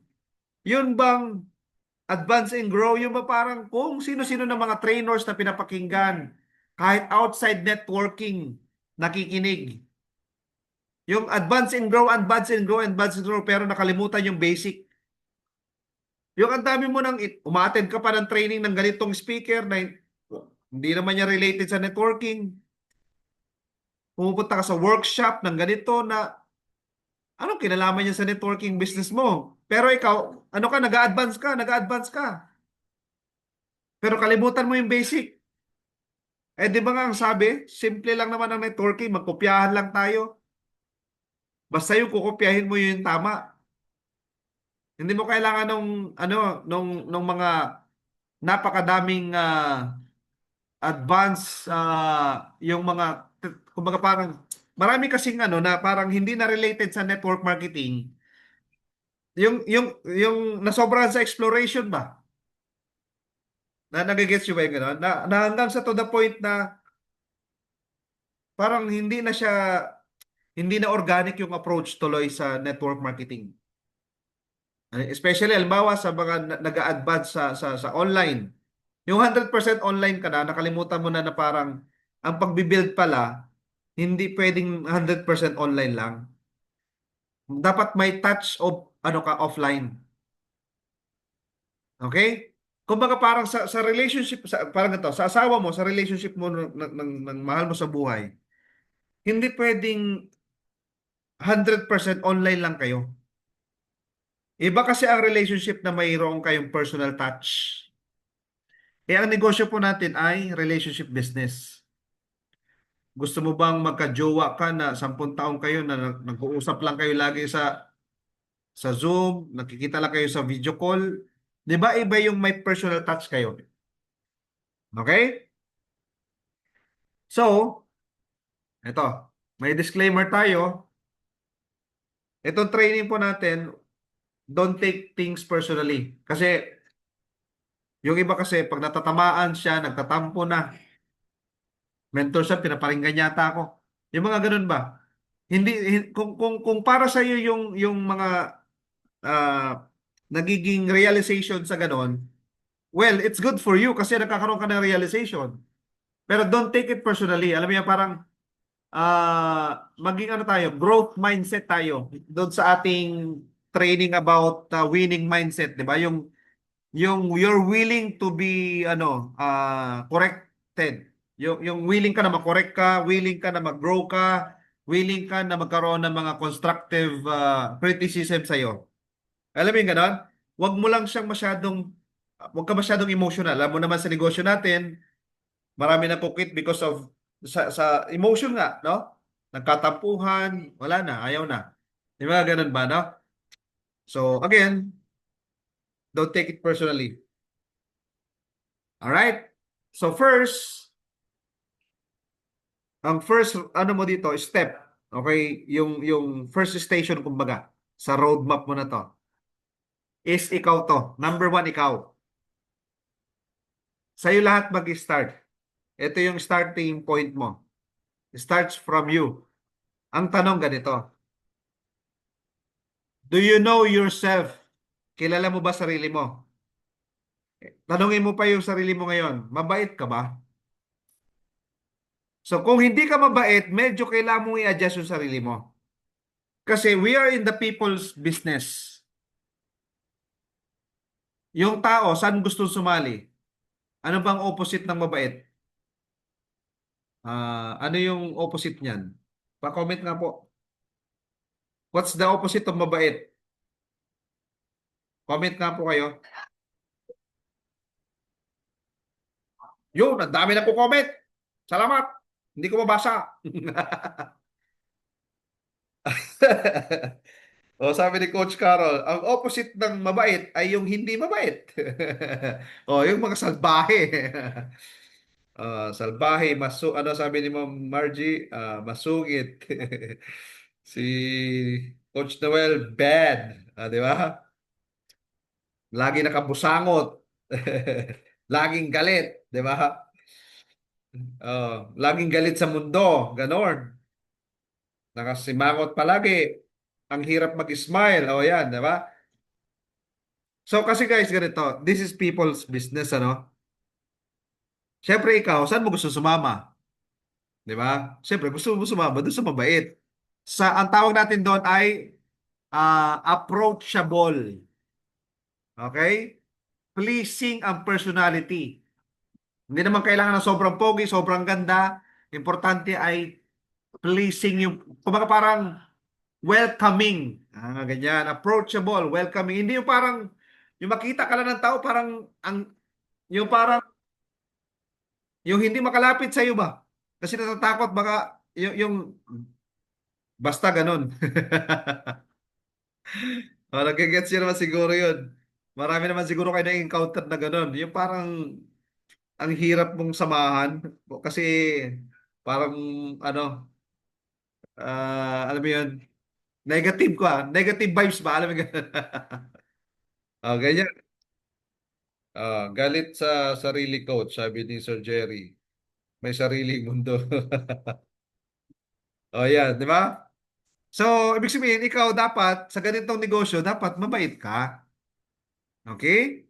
yun bang advance and grow, yung ba parang kung sino-sino ng mga trainers na pinapakinggan, kahit outside networking, nakikinig. Yung advance and grow, advance and grow, advance and grow, pero nakalimutan yung basic. Yung ang dami mo nang umattend ka pa ng training ng ganitong speaker na hindi naman niya related sa networking. Pumupunta ka sa workshop ng ganito na anong kinalaman niya sa networking business mo? Pero ikaw, ano ka, nag-a-advance ka. Pero kalimutan mo yung basic. Di ba nga ang sabi, simple lang naman ang networking, magkopyahan lang tayo. Basta yung kukopyahin mo yung tama. Hindi mo kailangan nung mga napakadaming advance yung mga kumbaga parang marami kasing na parang hindi na related sa network marketing. Yung nasobrahan sa exploration ba? Nagigets nyo ba yung gano'n? Na hanggang sa to the point na parang hindi na organic yung approach tuloy sa network marketing. Especially, halimbawa, sa mga nag-a-advance sa online. Yung 100% online ka na, nakalimutan mo na parang ang pagbibuild pala, hindi pwedeng 100% online lang. Dapat may touch of offline. Okay? Kumbaga parang sa relationship, parang ito, sa asawa mo, sa relationship mo ng mahal mo sa buhay, hindi pwedeng 100% online lang kayo. Iba kasi ang relationship na mayroon kayong personal touch. Ang negosyo po natin ay relationship business. Gusto mo bang magka-jowa ka na 10 taon kayo na nag-uusap lang kayo lagi sa Zoom, nakikita lang kayo sa video call? 'Di ba iba yung may personal touch kayo? Okay? So, ito, may disclaimer tayo. Itong training po natin, don't take things personally. Kasi yung iba kasi pag natatamaan siya, nagtatampo na, mentor siya, pinaparinggan yata ako. Yung mga ganun ba? Kung para sa iyo yung mga ah, nagiging realization sa ganun, well, it's good for you kasi nagkakaroon ka ng realization. Pero don't take it personally. Alam mo yan, parang maging tayo, growth mindset tayo. Doon sa ating training about winning mindset, 'di ba? Yung you're willing to be corrected. Yung willing ka na ma-correct ka, willing ka na mag-grow ka, willing ka na magkaroon ng mga constructive criticism sa iyo. Alam mo yung ganon? Wag ka masyadong emotional. Alam mo naman sa negosyo natin, marami na quit because of sa emotion nga, no? Nagkatampuhan, wala na, ayaw na. Di ba ganun ba, no? So, again, don't take it personally. All right? So, ang first, mo dito, step, okay? Yung first station, kumbaga, sa roadmap mo na to, is ikaw to. Number one, ikaw. Sa'yo lahat mag-start. Ito yung starting point mo. It starts from you. Ang tanong ganito, do you know yourself? Kilala mo ba sarili mo? Tanungin mo pa yung sarili mo ngayon, mabait ka ba? So kung hindi ka mabait, medyo kailangan mong i-adjust yung sarili mo. Kasi we are in the people's business. Yung tao, saan gusto sumali? Ano bang opposite ng mabait? Ano yung opposite niyan? Pa-comment nga po. What's the opposite of mabait? Comment nga po kayo. Yun, ang dami na po comment. Salamat. Hindi ko mabasa. O sabi ni Coach Carol, ang opposite ng mabait ay yung hindi mabait. O yung mga salbahe. Salbahe, ano sabi ni Ma'am Margie? Masugid. Si Coach Noel, bad. Di ba? Lagi nakabusangot. Laging galit. Di ba? Laging galit sa mundo. Ganon. Nakasimangot palagi. Ang hirap mag-smile. O yan, di ba? So kasi guys, ganito. This is people's business, ano? Siyempre ikaw, saan mo gusto sumama? Di ba? Siyempre, gusto mo sumama doon sa mabait. Ang tawag natin doon ay approachable. Okay? Pleasing ang personality. Hindi naman kailangan ng sobrang pogi, sobrang ganda. Importante ay pleasing yung, kumbaga parang welcoming. Ganyan. Approachable, welcoming. Hindi yung parang, yung makita ka lang ng tao, yung parang, yung hindi makalapit sa iyo ba? Kasi natatakot baka, yung Basta ganun. Nagigets yun naman siguro yun. Marami naman siguro kayo na-encounter na ganun. Yung parang ang hirap mong samahan kasi parang ano, alam mo yun, negative vibes ba? Alam mo ganun. Ganyan. Galit sa sarili coach, sabi ni Sir Jerry. May sariling mundo. Yan, di ba? So, ibig sabihin, ikaw dapat, sa ganitong negosyo, dapat mabait ka. Okay?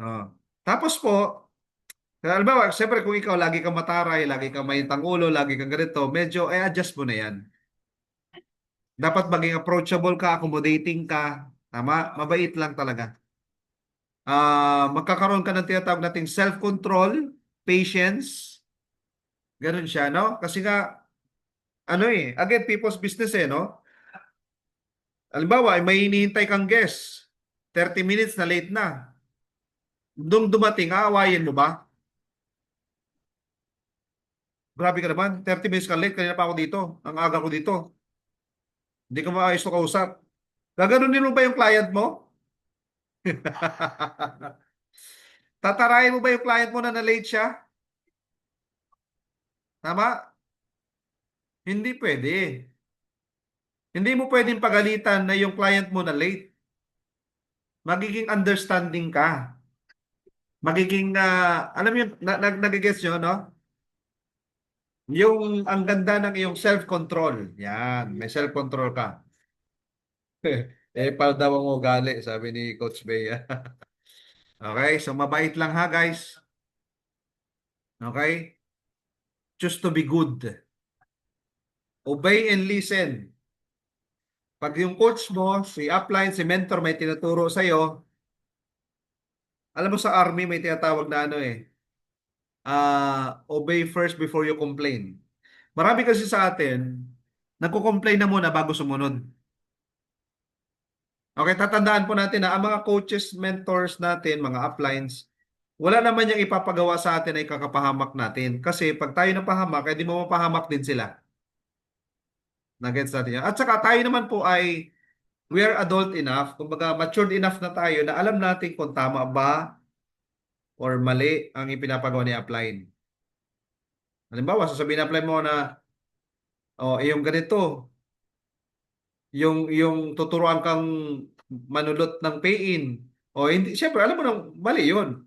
Oh. Tapos po, halimbawa, siyempre kung ikaw lagi kang mataray, lagi kang mainitang ulo, lagi kang ganito, medyo adjust mo na yan. Dapat maging approachable ka, accommodating ka. Tama? Mabait lang talaga. Magkakaroon ka ng tinatawag nating self-control, patience. Ganun siya, no? Kasi nga, ano again, people's business no? Halimbawa, may hinihintay kang guest. 30 minutes na late na. Nung dumating, aawayin mo ba? Grabe ka naman, 30 minutes ka late, kanina pa ako dito. Ang aga ko dito. Hindi ka maayos to kausap. Gaganunin mo ba yung client mo? Tatarayin mo ba yung client mo na late siya? Tama? Hindi pwede. Hindi mo pwedeng pagalitan na yung client mo na late. Magiging understanding ka. Magiging, alam mo yun, nagigets nyo, no? Yung ang ganda ng iyong self-control. Yan, may self-control ka. Para daw ang ugali, sabi ni Coach Bea. Okay, so mabait lang ha, guys. Okay? Choose to be good. Obey and listen. Pag yung coach mo, si upline, si mentor may tinuturo sa'yo, alam mo sa army may tinatawag na obey first before you complain. Marami kasi sa atin, nagko-complain na muna bago sumunod. Okay, tatandaan po natin na ang mga coaches, mentors natin, mga uplines, wala naman yung ipapagawa sa atin ay kakapahamak natin. Kasi pag tayo napahamak, di mo mapahamak din sila. Nagets natin yan. At saka tayo naman po ay we are adult enough, kumbaga matured enough na tayo na alam natin kung tama ba or mali ang ipinapagawa ni upline. Halimbawa, sasabihin na upline mo na yung ganito, yung tuturuan kang manulot ng pay-in. O hindi, syempre alam mo nang mali 'yun.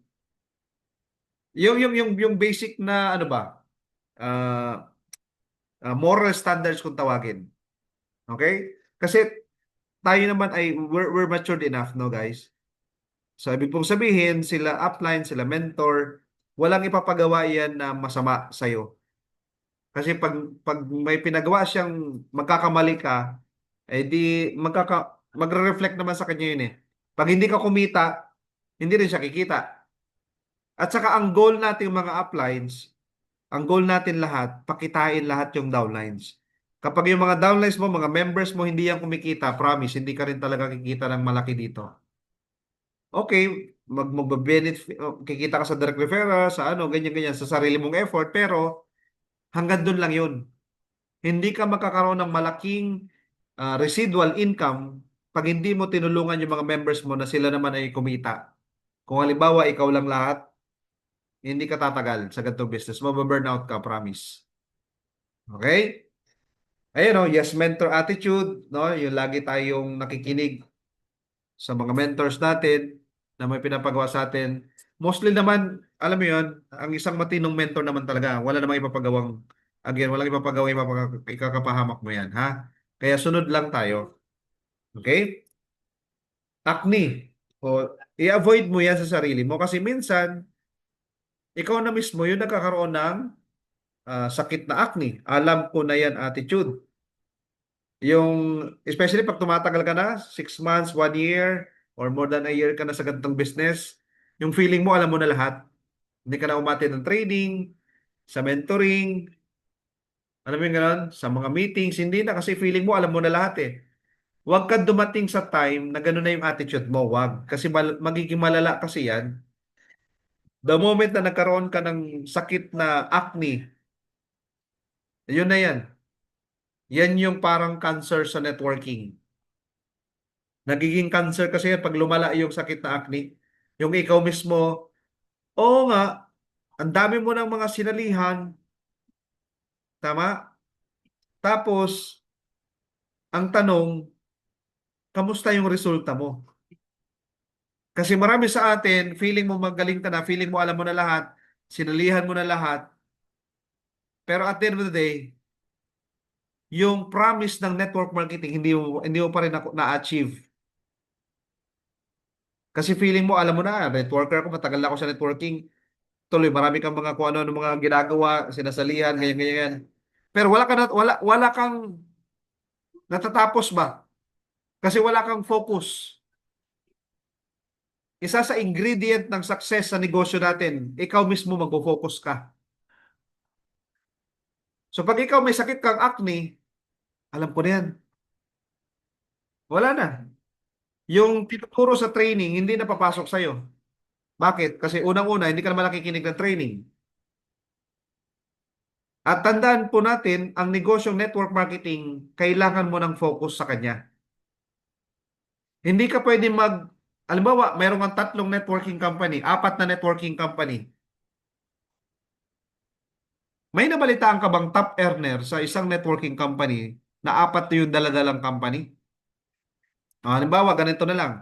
Yung basic na ano ba? ah Moral standards kung tawagin. Okay? Kasi tayo naman ay we're matured enough, no guys? So ibig pong sabihin, sila upline, sila mentor, walang ipapagawa yan na masama sa'yo. Kasi pag may pinagawa siyang magkakamali ka, di magre-reflect naman sa kanya yun. Pag hindi ka kumita, hindi rin siya kikita. At saka ang goal natin mga uplines, ang goal natin lahat, pakitain lahat yung downlines. Kapag yung mga downlines mo, mga members mo, hindi yan kumikita, promise, hindi ka rin talaga kikita ng malaki dito. Okay, magbe-benefit, kikita ka sa direct referral, sa ano, ganyan-ganyan, sa sarili mong effort, pero hanggang doon lang yun. Hindi ka makakaroon ng malaking residual income pag hindi mo tinulungan yung mga members mo na sila naman ay kumita. Kung halimbawa, ikaw lang lahat, hindi ka tatagal sa ganitong business. Mababurnout ka, promise. Okay? Ayun, no, yes, mentor attitude, no? Yung lagi tayong nakikinig sa mga mentors natin na may pinapagawa sa atin. Mostly naman, alam mo yun, ang isang matinong mentor naman talaga, wala namang ipapagawang, again, walang ipapagawang ikakapahamak mo yan, ha? Kaya sunod lang tayo. Okay? Acne. O, i-avoid mo yan sa sarili mo kasi minsan, ikaw na mismo yung nagkakaroon ng sakit na acne. Alam ko na yan attitude. Yung, especially pag tumatagal ka na, 6 months, 1 year, or more than a year ka na sa ganitong business, yung feeling mo, alam mo na lahat. Hindi ka na umati ng training, sa mentoring, alam mo yung gano'n, sa mga meetings, hindi na kasi feeling mo, alam mo na lahat eh. Huwag ka dumating sa time na gano'n na yung attitude mo, wag. Kasi magiging malala kasi yan. The moment na nagkaroon ka ng sakit na acne, yun na yan. Yan yung parang cancer sa networking. Nagiging cancer kasi yan pag lumala yung sakit na acne. Yung ikaw mismo, oo nga, ang dami mo ng mga sinalihan, tama? Tapos, ang tanong, kamusta yung resulta mo? Kasi marami sa atin, feeling mo magaling ka na, feeling mo alam mo na lahat, sinalihan mo na lahat, pero at the end of the day, yung promise ng network marketing, hindi mo pa rin na-achieve. Kasi feeling mo, alam mo na, networker ako, matagal na ako sa networking, tuloy, marami kang mga kung ano, mga ginagawa, sinasalihan, ganyan, ganyan. Pero wala kang natatapos ba? Kasi wala kang focus. Isa sa ingredient ng success sa negosyo natin, ikaw mismo magfo-focus ka. So pag ikaw may sakit kang acne, alam ko na yan. Wala na. Yung tinuturo sa training, hindi na papasok sa'yo. Bakit? Kasi unang-una, hindi ka naman nakikinig ng training. At tandaan po natin, ang negosyong network marketing, kailangan mo ng focus sa kanya. Hindi ka pwede halimbawa, mayroon kang 3 networking company, 4 na networking company. May nabalitaan ka bang top earner sa isang networking company na 4 yung daladalang company? Halimbawa, ganito na lang.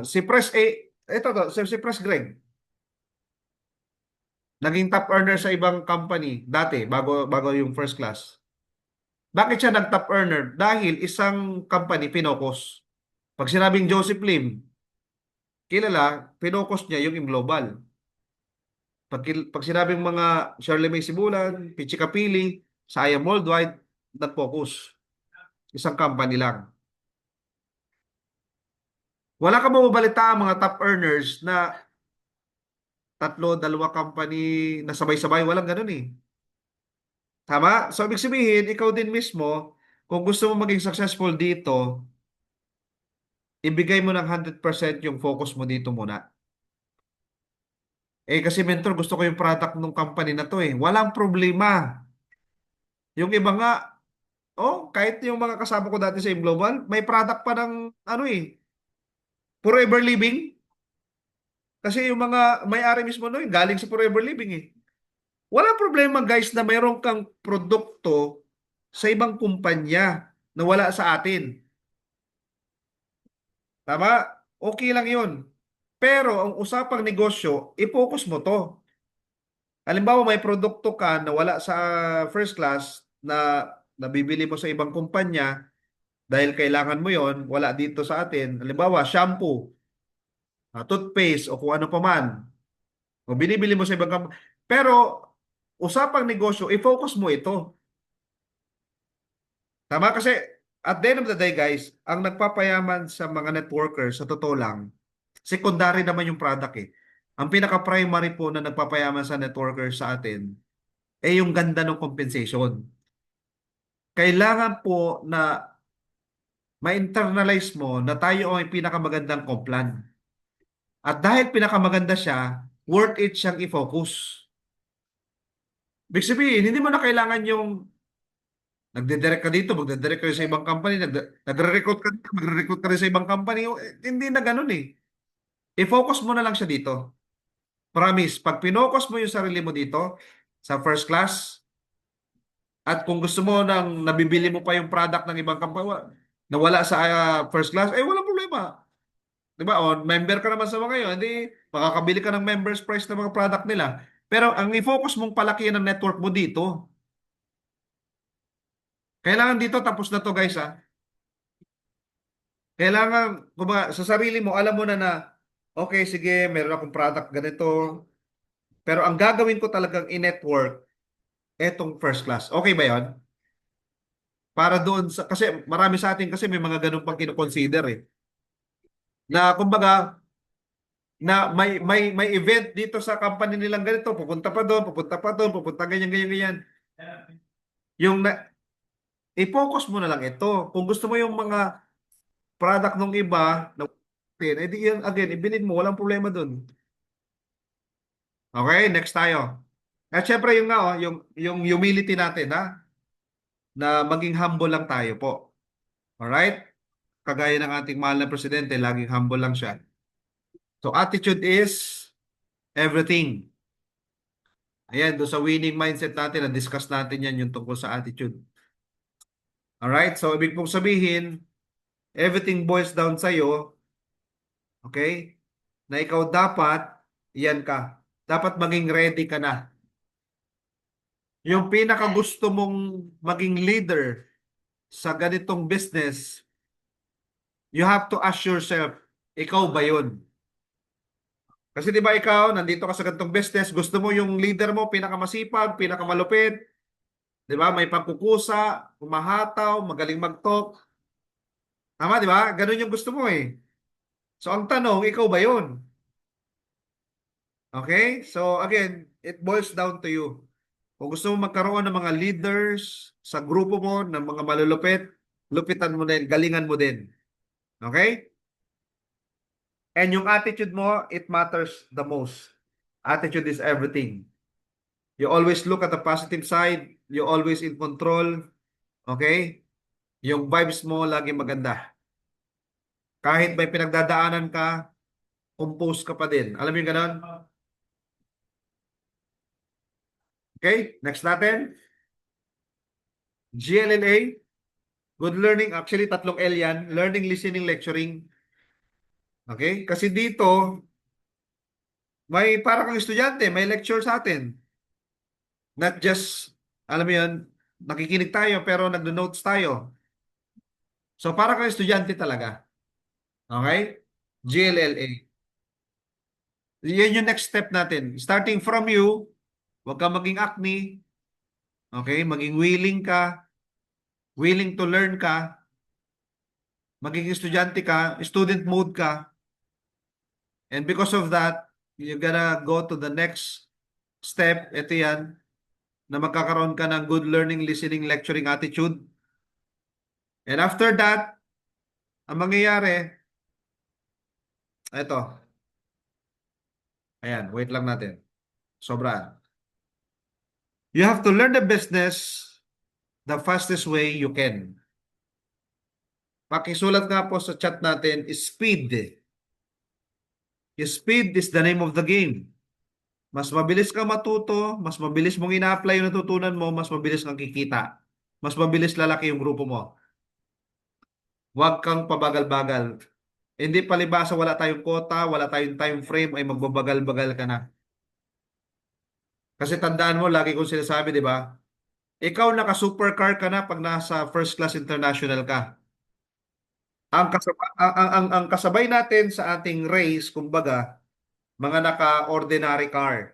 Si Press A, ito to, si Press Greg, naging top earner sa ibang company dati, bago yung first class. Bakit siya nag-top earner? Dahil isang company pinokos. Pag sinabing Joseph Lim, kilala, pinokos niya yung global. Pag sinabing mga Shirley May Sibulan, Pichi Kapili, Sayam Worldwide, nag-focus. Isang company lang. Wala ka mababalita ang mga top earners na 2 company na sabay-sabay. Walang ganun eh. Tama? So, ibig sabihin, ikaw din mismo, kung gusto mo maging successful dito, ibigay mo ng 100% yung focus mo dito muna. Kasi mentor, gusto ko yung product ng company na to eh. Walang problema. Yung iba nga, kahit yung mga kasama ko dati sa Global, may product pa ng ano eh, Forever Living. Kasi yung mga may-ari mismo no, galing sa Forever Living eh. Wala problema guys na mayroon kang produkto sa ibang kumpanya na wala sa atin. Tama? Okay lang yun. Pero ang usapang negosyo, i-focus mo to. Halimbawa, may produkto ka na wala sa first class na nabibili mo sa ibang kumpanya dahil kailangan mo yon, wala dito sa atin. Halimbawa, shampoo, toothpaste o kung ano pa man. O binibili mo sa ibang kumpanya. Pero usapang negosyo, i-focus mo ito. Tama kasi at the end of the day guys, ang nagpapayaman sa mga networkers sa totoo lang, secondary naman yung product eh. Ang pinaka-primary po na nagpapayaman sa networkers sa atin yung ganda ng compensation. Kailangan po na ma-internalize mo na tayo ay pinakamagandang complan. At dahil pinakamaganda siya, worth it siyang i-focus. Ibig sabihin, hindi mo na kailangan yung nagde-direct ka dito, magde-direct ka rin sa ibang company, nagre-recruit ka dito, magre-recruit ka rin sa ibang company. Hindi na ganun eh. I-focus mo na lang siya dito. Promise, pag pinocus mo yung sarili mo dito, sa first class, at kung gusto mo nang nabibili mo pa yung product ng ibang company na wala sa first class, walang problema. 'Di ba? O, member ka naman sa mga yun, hindi makakabili ka ng members price ng mga product nila. Pero ang i-focus mong palaki ng network mo dito. Kailangan dito tapos na to guys ha. Kailangan, kumbaga, sa sarili mo, alam mo na okay, sige, meron akong product ganito. Pero ang gagawin ko talagang in-network, etong first class. Okay ba yon? Para doon sa, kasi marami sa atin kasi may mga ganun pang kino-consider eh. Na kumbaga, na may event dito sa company nilang ganito, pupunta pa doon, pupunta pa doon, pupunta ganyan, ganyan, ganyan. Yung i-focus mo na lang ito. Kung gusto mo yung mga product ng iba, edi yun, again, ibilin mo, walang problema doon. Okay, next tayo. At syempre yung nga, yung humility natin, ha? na maging humble lang tayo po. Alright? Kagaya ng ating mahal na presidente, laging humble lang siya. So attitude is everything. Ayan, doon sa winning mindset natin, na-discuss natin yan yung tungkol sa attitude. Alright? So ibig pong sabihin, everything boils down sa'yo, okay? Na ikaw dapat, yan ka. Dapat maging ready ka na. Yung pinaka gusto mong maging leader sa ganitong business, you have to ask yourself, ikaw ba yun? Kasi di ba ikaw, nandito ka sa ganitong business, gusto mo yung leader mo, pinakamasipag, pinakamalupit, di ba? May pagkukusa, humahataw, magaling mag-talk. Tama, di ba? Ganun yung gusto mo eh. So ang tanong, ikaw ba yun? Okay? So again, it boils down to you. Kung gusto mo magkaroon ng mga leaders sa grupo mo, ng mga malulupit, lupitan mo din, galingan mo din. Okay? And yung attitude mo, it matters the most. Attitude is everything. You always look at the positive side. You always in control. Okay? Yung vibes mo lagi maganda. Kahit may pinagdadaanan ka, compose ka pa din. Alam mo yung ganun? Okay? Next natin. GLLA. Good learning. Actually, tatlong L yan. Learning, listening, lecturing. Okay? Kasi dito, may para kang estudyante, may lecture sa atin. Not just, alam mo yun, nakikinig tayo pero nagdo-notes tayo. So para kang estudyante talaga. Okay? GLLA. Yan yung next step natin. Starting from you, huwag kang maging acne. Okay? Maging willing ka. Willing to learn ka. Maging estudyante ka. Student mode ka. And because of that, you're gonna go to the next step. Ito yan. Na magkakaroon ka ng good learning, listening, lecturing attitude. And after that, ang mangyayari, ito. Ayan, wait lang natin. Sobra. You have to learn the business the fastest way you can. Pakisulat nga po sa chat natin, speed. Speed is the name of the game. Mas mabilis ka matuto, mas mabilis mong ina-apply yung natutunan mo, mas mabilis kang kikita. Mas mabilis lalaki yung grupo mo. Huwag kang pabagal-bagal. Hindi palibasa wala tayong quota, wala tayong time frame, ay magbabagal-bagal ka na. Kasi tandaan mo, lagi kong sinasabi, di ba? Ikaw naka-supercar ka na pag nasa first class international ka. Ang kasabay natin sa ating race, kumbaga, mga naka-ordinary car.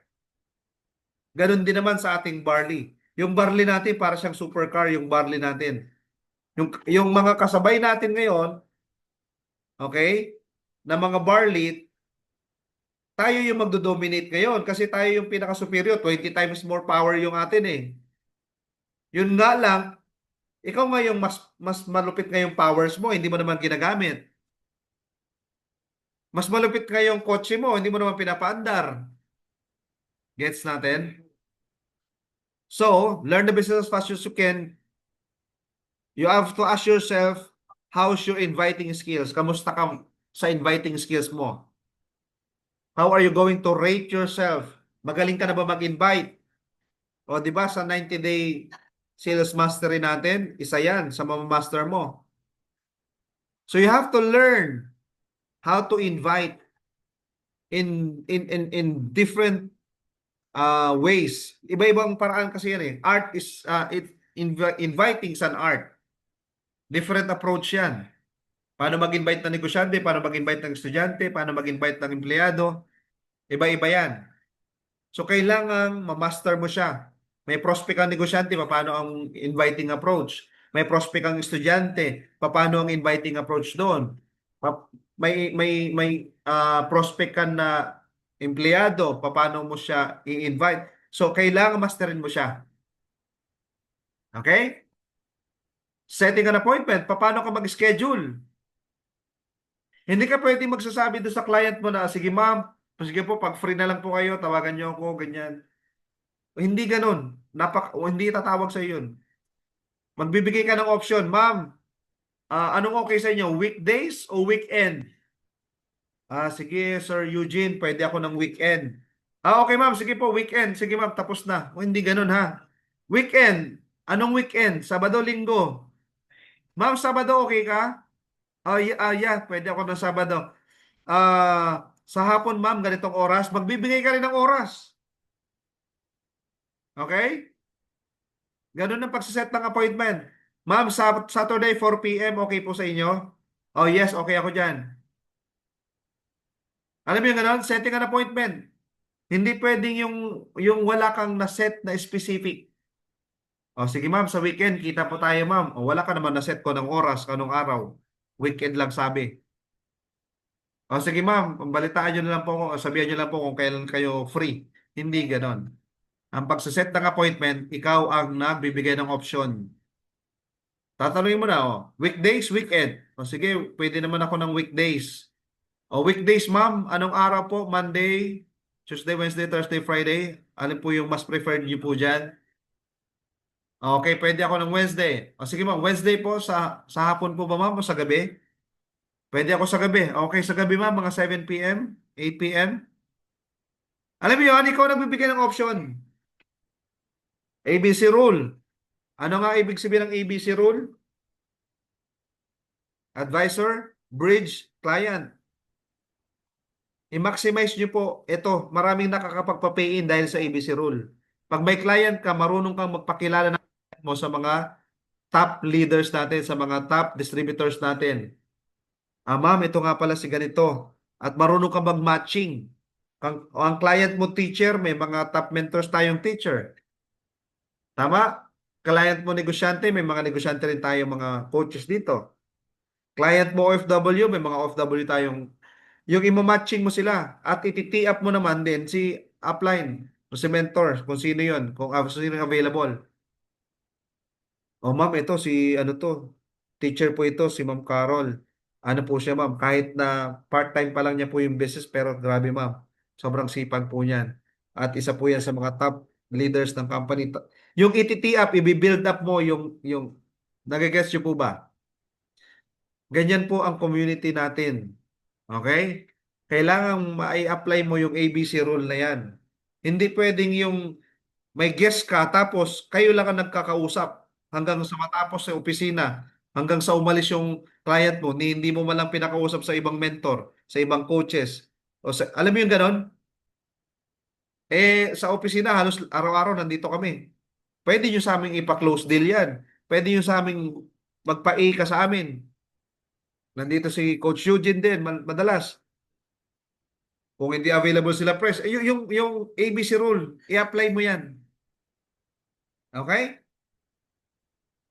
Ganon din naman sa ating barley. Yung barley natin para siyang supercar, yung barley natin. Yung mga kasabay natin ngayon, okay, na mga barley, tayo yung magdo-dominate ngayon kasi tayo yung pinaka-superior, 20 times more power yung atin eh. Yun nga lang, ikaw nga yung mas malupit nga yung powers mo, hindi mo naman ginagamit. Mas malupit nga yung kotse mo, hindi mo naman pinapaandar. Gets natin? So, learn the business as fast as you can. You have to ask yourself, how's your inviting skills? Kamusta ka sa inviting skills mo? How are you going to rate yourself? Magaling ka na ba mag-invite? O, di ba, sa 90-day sales mastery natin, isa yan sa mamamaster mo. So, you have to learn how to invite in different ways. Iba-ibang paraan kasi yan eh. Art is, inviting is an art. Different approach yan. Paano mag-invite ng negosyante, paano mag-invite ng estudyante, paano mag-invite ng empleyado. Iba-iba yan. So, kailangan ma-master mo siya. May prospect ang negosyante, paano ang inviting approach. May prospect ang estudyante, paano ang inviting approach doon. May prospect ka na empleyado, paano mo siya i-invite. So, kailangan masterin mo siya. Okay? Setting an appointment, paano ka mag-schedule? Hindi ka pwede magsasabi doon sa client mo na, sige ma'am, sige po, pag free na lang po kayo, tawagan niyo ako, ganyan. Hindi ganun. Hindi tatawag sa yun. Magbibigay ka ng option, ma'am. Anong okay sa inyo? Weekdays o weekend? Sige, Sir Eugene, pwede ako ng weekend. Okay, ma'am. Sige po, weekend. Sige, ma'am, tapos na. O, hindi ganun, ha? Weekend. Anong weekend? Sabado, Linggo. Ma'am, Sabado, okay ka? Yeah, pwede ako ng Sabado. Sa hapon, ma'am, ganitong oras. Magbibigay ka rin ng oras. Okay? Ganun ang pagsiset ng appointment. Ma'am, Saturday 4 p.m. okay po sa inyo? Oh, yes, okay ako dyan. Alam mo yung ganun? Setting an appointment. Hindi pwedeng yung wala kang na-set na specific. Sige ma'am, sa weekend, kita po tayo ma'am. Wala ka naman na-set ko ng oras, kanong araw. Weekend lang sabi. Sige ma'am, balitaan nyo na lang po ako, sabihan nyo lang po kung kailan kayo free. Hindi ganon. Ang pagsaset ng appointment, ikaw ang nagbibigay ng option. Tatanungin mo na, weekdays, weekend. Sige, pwede naman ako ng weekdays. Weekdays ma'am, anong araw po? Monday, Tuesday, Wednesday, Thursday, Friday. Alin po yung mas preferred niyo po dyan? Okay, pwede ako ng Wednesday. Sige ma'am, Wednesday po sa hapon po ba ma'am o sa gabi? Pwede ako sa gabi. Okay, sa gabi ma'am, mga 7 p.m., 8 p.m. Alam mo yun, ikaw nagbibigay ng option. ABC rule. Ano nga ibig sabihin ng ABC rule? Advisor, bridge, client. I-maximize nyo po. Ito, maraming nakakapagpa-pay-in dahil sa ABC rule. Pag may client ka, marunong kang magpakilala ng client mo sa mga top leaders natin, sa mga top distributors natin. Ma'am, ito nga pala si ganito. At marunong kang mag-matching. Ang client mo teacher, may mga top mentors tayong teacher. Tama? Client mo negosyante, may mga negosyante rin tayo mga coaches dito. Client mo OFW, may mga OFW tayong yung imo-matching mo sila at iti-tee up mo naman din si upline o si mentor kung sino yon, kung sino yung available. Ma'am, ito si ano to, teacher po ito, si Ma'am Carol. Ano po siya ma'am, kahit na part-time pa lang niya po yung business pero grabe ma'am, sobrang sipag po niyan. At isa po yan sa mga top leaders ng company. Yung iti-tee up, i-build up mo yung nagigets niyo po ba? Ganyan po ang community natin. Okay? Kailangan ma-apply mo yung ABC rule na yan. Hindi pwedeng yung may guest ka tapos kayo lang ang nagkakausap hanggang sa matapos sa opisina, hanggang sa umalis yung client mo, hindi mo man lang pinakausap sa ibang mentor, sa ibang coaches. Alam mo yung ganon? Sa opisina, halos araw-araw nandito kami. Pwede nyo sa aming ipa-close deal yan. Pwede nyo sa aming magpa-A ka sa amin. Nandito si Coach Eugene din, madalas. Kung hindi available sila press, yung ABC rule, i-apply mo yan. Okay?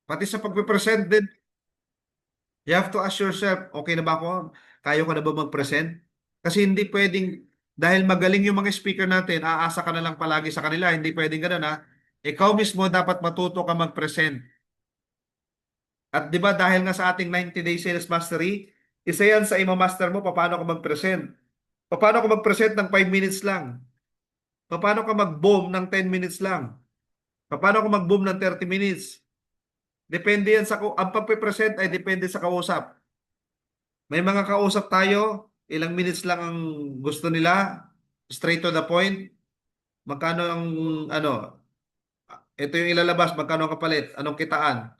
Pati sa pagpe-present din, you have to ask yourself, okay na ba ako? Kaya ko na ba mag-present? Kasi hindi pwedeng, dahil magaling yung mga speaker natin, aasa ka na lang palagi sa kanila. Hindi pwedeng ganun, ha? Ikaw mismo dapat matuto ka mag-present. At di ba dahil nga sa ating 90-day sales mastery, isa yan sa ima-master mo, paano ka mag-present. Paano ka mag-present ng 5 minutes lang? Paano ka mag-boom ng 10 minutes lang? Paano ka mag-boom ng 30 minutes? Depende yan ang pagpe-present ay depende sa kausap. May mga kausap tayo, ilang minutes lang ang gusto nila, straight to the point. Magkano ang, ano, ito yung ilalabas, magkano ang kapalit, anong kitaan,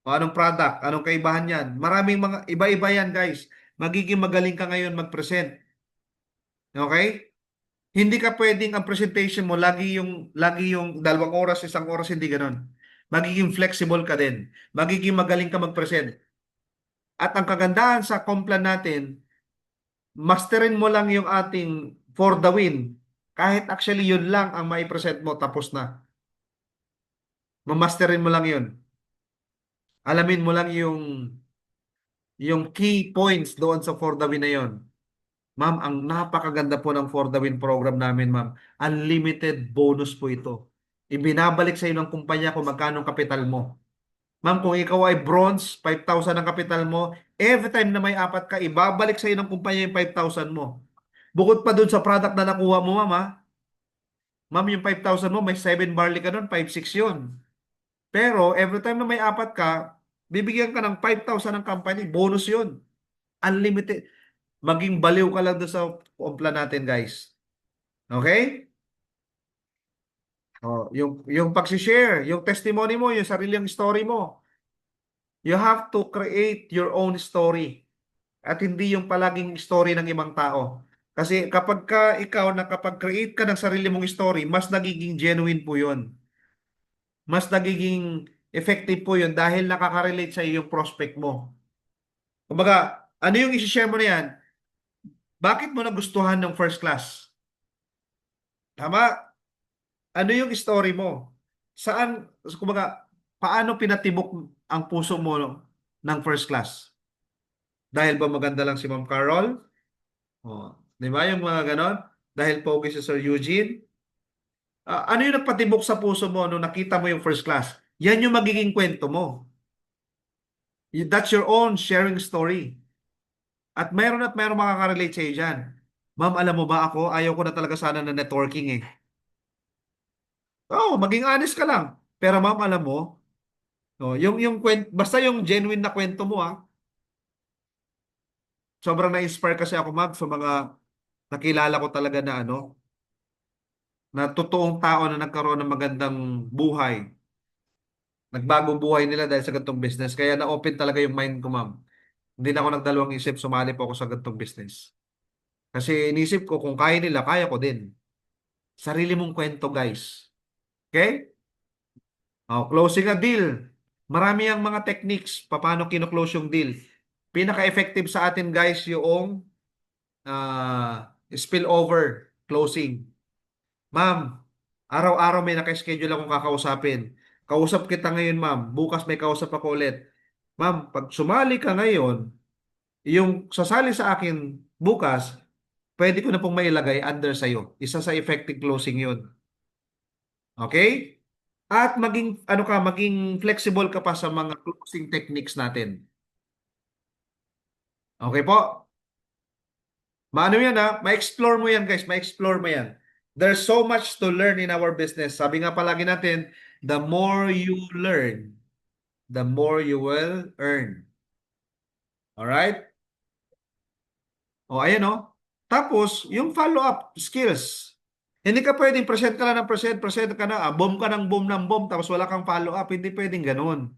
o anong product, anong kaibahan yan. Maraming mga, iba-iba yan guys. Magiging magaling ka ngayon mag-present. Okay? Hindi ka pwedeng ang presentation mo lagi yung 2 oras, 1 oras, hindi ganoon. Magiging flexible ka din. Magiging magaling ka mag-present. At ang kagandahan sa Complan natin, masterin mo lang yung ating for the win. Kahit actually yun lang ang mai-present mo, tapos na. Mamasterin mo lang yun. Alamin mo lang yung key points doon sa for the win na yun. Ma'am, ang napakaganda po ng For the Win program namin, ma'am. Unlimited bonus po ito. Ibinabalik sa iyo ng kumpanya kung magkano ang kapital mo. Ma'am, kung ikaw ay bronze, 5,000 ang kapital mo, every time na may 4 ka, ibabalik sa iyo ng kumpanya yung 5,000 mo. Bukod pa dun sa product na nakuha mo, ma'am, ha? Ma'am, yung 5,000 mo, may 7 barley ka nun, 5, 6 yun. Pero every time na may apat ka, bibigyan ka ng 5,000 ng company. Bonus yun. Unlimited. Maging baliw ka lang doon sa umpla natin, guys. Okay? Oh, yung pag-share, yung testimony mo, yung sariling story mo. You have to create your own story at hindi yung palaging story ng ibang tao. Kasi kapag ka ikaw nakapag-create ka ng sarili mong story, mas nagiging genuine po yun. Mas nagiging effective po yun dahil nakaka-relate sa iyo yung prospect mo. Kumbaga, ano yung isi-share mo na yan? Bakit mo nagustuhan ng first class? Tama? Ano yung story mo? Saan, kumbaga, paano pinatibok ang puso mo ng first class? Dahil ba maganda lang si Ma'am Carol? Oh, di ba yung mga ganon? Dahil pogi si Sir Eugene? Ano yung nagpatibok sa puso mo nung nakita mo yung first class? Yan yung magiging kwento mo. That's your own sharing story. At mayroon makaka-relate sa iyo dyan. Ma'am, alam mo ba ako, ayaw ko na talaga sana na networking eh. Oo, maging honest ka lang. Pero ma'am, alam mo, oh, yung basta yung genuine na kwento mo sobrang na-inspire kasi ako ma'am sa mga nakilala ko talaga na na totoong tao na nagkaroon ng magandang buhay. Nagbagong buhay nila dahil sa ganitong business. Kaya na-open talaga yung mind ko ma'am. Hindi na ako nagdalawang isip, sumali po ako sa ganitong business. Kasi inisip ko kung kaya nila, kaya ko din. Sarili mong kwento guys. Okay? Oh, closing a deal. Marami ang mga techniques paano kino-close yung deal. Pinaka-effective sa atin guys yung spillover closing. Ma'am, araw-araw may naka-schedule akong kakausapin. Kausap kita ngayon, ma'am. Bukas may kausap ako ulit. Ma'am, pag sumali ka ngayon, yung sasali sa akin bukas, pwede ko na pong mailagay under sa'yo. Isa sa effective closing yun. Okay? At maging flexible ka pa sa mga closing techniques natin. Okay po? Maano yan ma-explore mo yan guys, ma-explore mo yan. There's so much to learn in our business. Sabi nga palagi natin, the more you learn, the more you will earn. Alright? O ayan Tapos, yung follow-up skills. Hindi ka pwedeng present ka lang ng present ka na, bomb ka ng bomb, tapos wala kang follow-up. Hindi pwedeng ganun.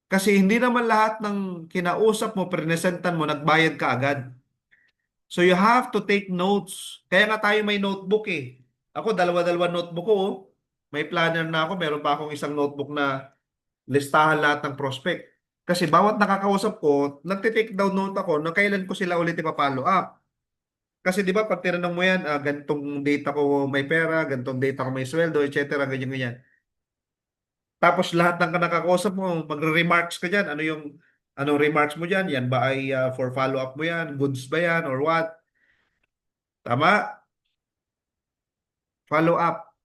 Kasi hindi naman lahat ng kinausap mo, presentan mo, nagbayad ka agad. So you have to take notes. Kaya nga tayo may notebook eh. Ako, dalawa-dalawa notebook ko. May planner na ako. Meron pa akong isang notebook na listahan lahat ng prospect. Kasi bawat nakakausap ko, nagtitake down note ako na kailan ko sila ulit ipa-follow up. Kasi di ba pag tinanong mo yan, ganitong data ko may pera, ganitong data ko may sweldo, etc. Ganyan-ganyan. Tapos lahat ng nakakausap mo, magre-remarks ka dyan. Anong remarks mo dyan? Yan ba ay for follow-up mo yan? Goods ba yan? Or what? Tama? Follow-up.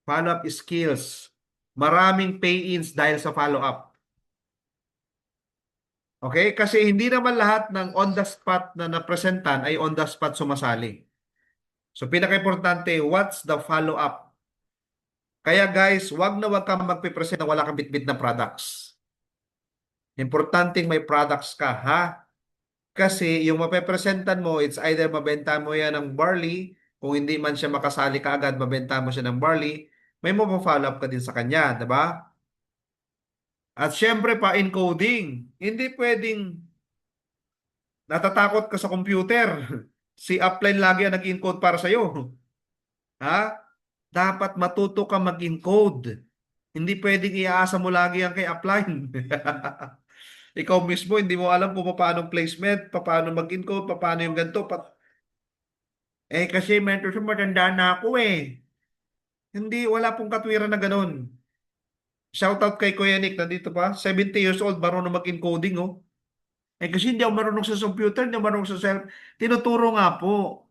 Follow-up skills. Maraming pay-ins dahil sa follow-up. Okay? Kasi hindi naman lahat ng on the spot na napresentan ay on the spot sumasali. So, pinaka-importante, what's the follow-up? Kaya guys, wag kang magpipresent na wala kang bitbit na products. Importanteng may products ka, ha? Kasi yung mapepresentan mo, it's either mabenta mo yan ng barley, kung hindi man siya makasali ka agad, mabenta mo siya ng barley, may follow up ka din sa kanya, diba? At syempre pa encoding. Hindi pwedeng natatakot ka sa computer. Si upline lagi ang nag-encode para sa'yo. Ha? Dapat matuto ka mag-encode. Hindi pwedeng iaasa mo lagi yan kay upline. Ikaw mismo, hindi mo alam kung paano placement, paano mag-encode, paano yung ganito. Kasi mentor matanda na ako eh. Hindi, wala pong katwiran na ganun. Shoutout kay Kuya Nick, nandito pa. 70 years old, marunong mag-encoding, oh. Kasi hindi ako marunong sa computer, hindi ako marunong sa cell. Tinuturo nga po.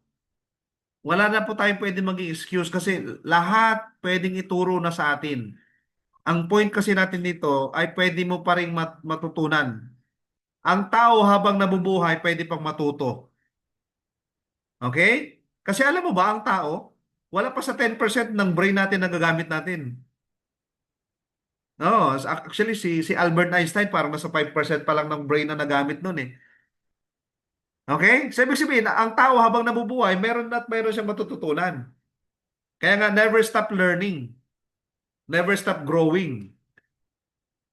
Wala na po tayong pwede maging excuse kasi lahat pwedeng ituro na sa atin. Ang point kasi natin dito ay pwede mo pa rin matutunan. Ang tao habang nabubuhay, pwede pang matuto. Okay? Kasi alam mo ba, ang tao, wala pa sa 10% ng brain natin na gagamit natin. No, actually si Albert Einstein parang nasa 5% pa lang ng brain na nagamit noon eh. Okay? So, ibig sabihin, ang tao habang nabubuhay, meron at meron siyang matututunan. Kaya nga, never stop learning. Never stop growing.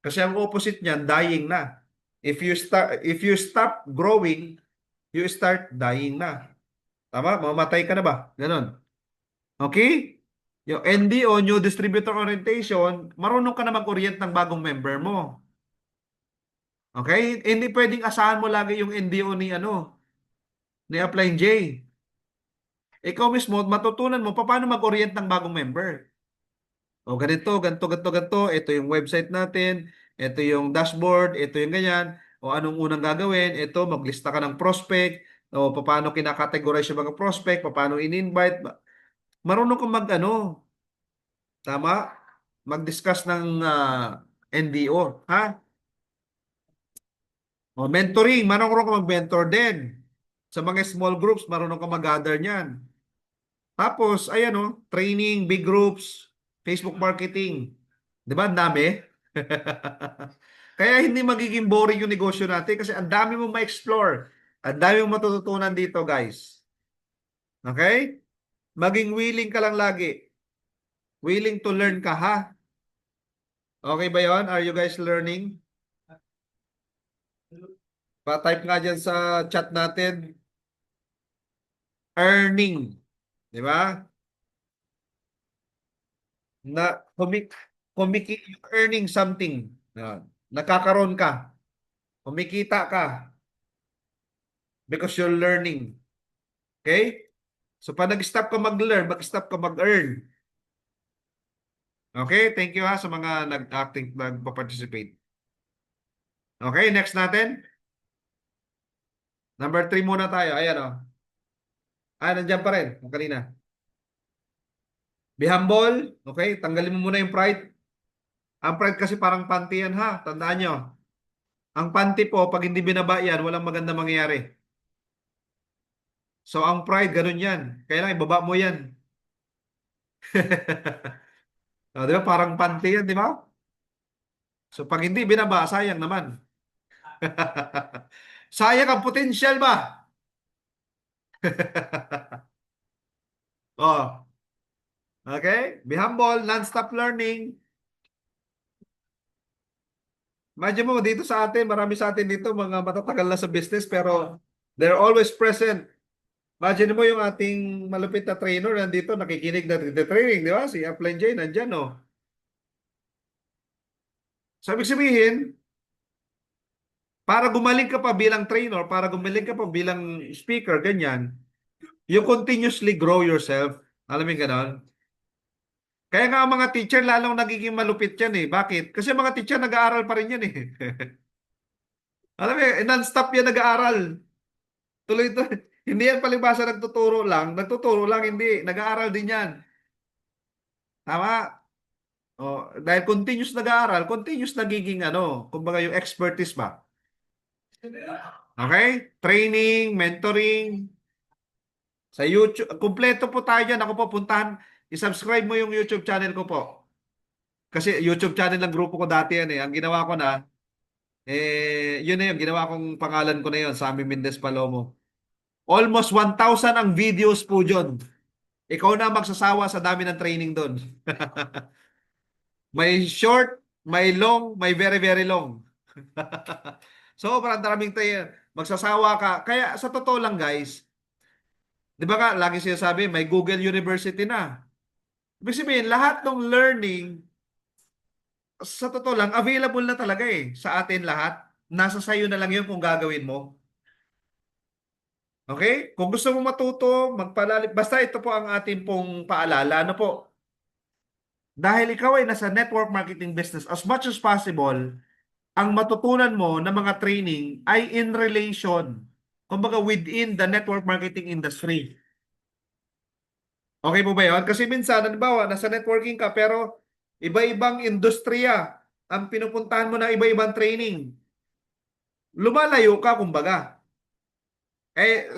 Kasi ang opposite niyan, dying na. If you stop growing, you start dying na. Tama? Mamamatay ka na ba? Ganon. Okay? Yung NDO, New Distributor Orientation, marunong ka na mag-orient ng bagong member mo. Okay? Hindi pwedeng asahan mo lagi yung NDO ni Upline J. Ikaw mismo, matutunan mo paano mag-orient ng bagong member. O ganito, ganito, ganito, ganito. Ito yung website natin. Ito yung dashboard. Ito yung ganyan. O anong unang gagawin? Ito, maglista ka ng prospect. O paano kinakategorize yung mga prospect. Paano in-invite. Marunong kang tama? Mag-discuss ng NDO. Ha? O mentoring. Marunong kang mag-mentor din. Sa mga small groups, marunong kang mag-gather niyan. Tapos, ayan training, big groups, Facebook marketing. Di ba? Ang dami. Kaya hindi magiging boring yung negosyo natin kasi ang dami mong ma-explore. Ang dami mong matututunan dito, guys. Okay? Maging willing ka lang lagi. Willing to learn ka, ha? Okay ba yon? Are you guys learning? Pa-type nga dyan sa chat natin. Earning. Di ba? Na earning something. Yan. Nakakaroon ka. Kumikita ka because you're learning. Okay? So, pag nag-stop ka mag-learn, mag-stop ka mag-earn. Okay? Thank you sa mga nag-acting, nagpa-participate. Okay, next natin. Number 3 muna tayo. Ayan nandiyan pa rin. Yung kanina. Be humble. Okay? Tanggalin mo muna yung pride. Ang pride kasi parang panty yan ha. Tandaan nyo. Ang panty po, pag hindi binaba yan, walang maganda mangyayari. So, ang pride, ganun yan. Kailangan ibaba mo yan. Di ba? Parang panty yan, di ba? So, pag hindi binaba, sayang naman. Sayang ang potential ba? Oh, okay? Be humble, non-stop learning. Imagine mo, dito sa atin, marami sa atin dito, mga matatagal na sa business, pero they're always present. Imagine mo yung ating malupit na trainer nandito, nakikinig na training, di ba? Si Upline J, nandyan, no? So, ibig sabihin, para gumaling ka pa bilang trainer, para gumaling ka pa bilang speaker, ganyan, you continuously grow yourself. Alam mo yung ganon? Kaya nga ang mga teacher lalong nagiging malupit yan eh. Bakit? Kasi mga teacher nag-aaral pa rin yan eh. Alam mo, non-stop yan nag-aaral. Tuloy-tuloy. Hindi yan palibasa nagtuturo lang. Nagtuturo lang, hindi. Nag-aaral din yan. Tama? Dahil continuous nag-aaral, continuous nagiging kumbaga yung expertise ba? Okay? Training, mentoring, sa YouTube. Kumpleto po tayo dyan. Ako po, puntahan, isubscribe mo yung YouTube channel ko po. Kasi YouTube channel ng grupo ko dati yan eh. Ang ginawa ko na, yun na yun. Ginawa kong pangalan ko na yun, Sammy Mendez Palomo. Almost 1,000 ang videos po dyan. Ikaw na magsasawa sa dami ng training doon. May short, may long, may very, very long. Sobrang daming tayo. Magsasawa ka. Kaya sa totoo lang guys, di ba ka, lagi sinasabi, may Google University na. Ibig sabihin, lahat ng learning, sa totoo lang, available na talaga sa atin lahat. Nasa sayo na lang yun kung gagawin mo. Okay? Kung gusto mo matuto, magpalalim. Basta ito po ang ating pong paalala. Ano po? Dahil ikaw ay nasa network marketing business, as much as possible, ang matutunan mo ng mga training ay in relation, kumbaga within the network marketing industry. Okay po ba yun? Kasi minsan, halimbawa, nasa networking ka, pero iba-ibang industriya ang pinupuntahan mo na iba-ibang training. Lumalayo ka, kumbaga.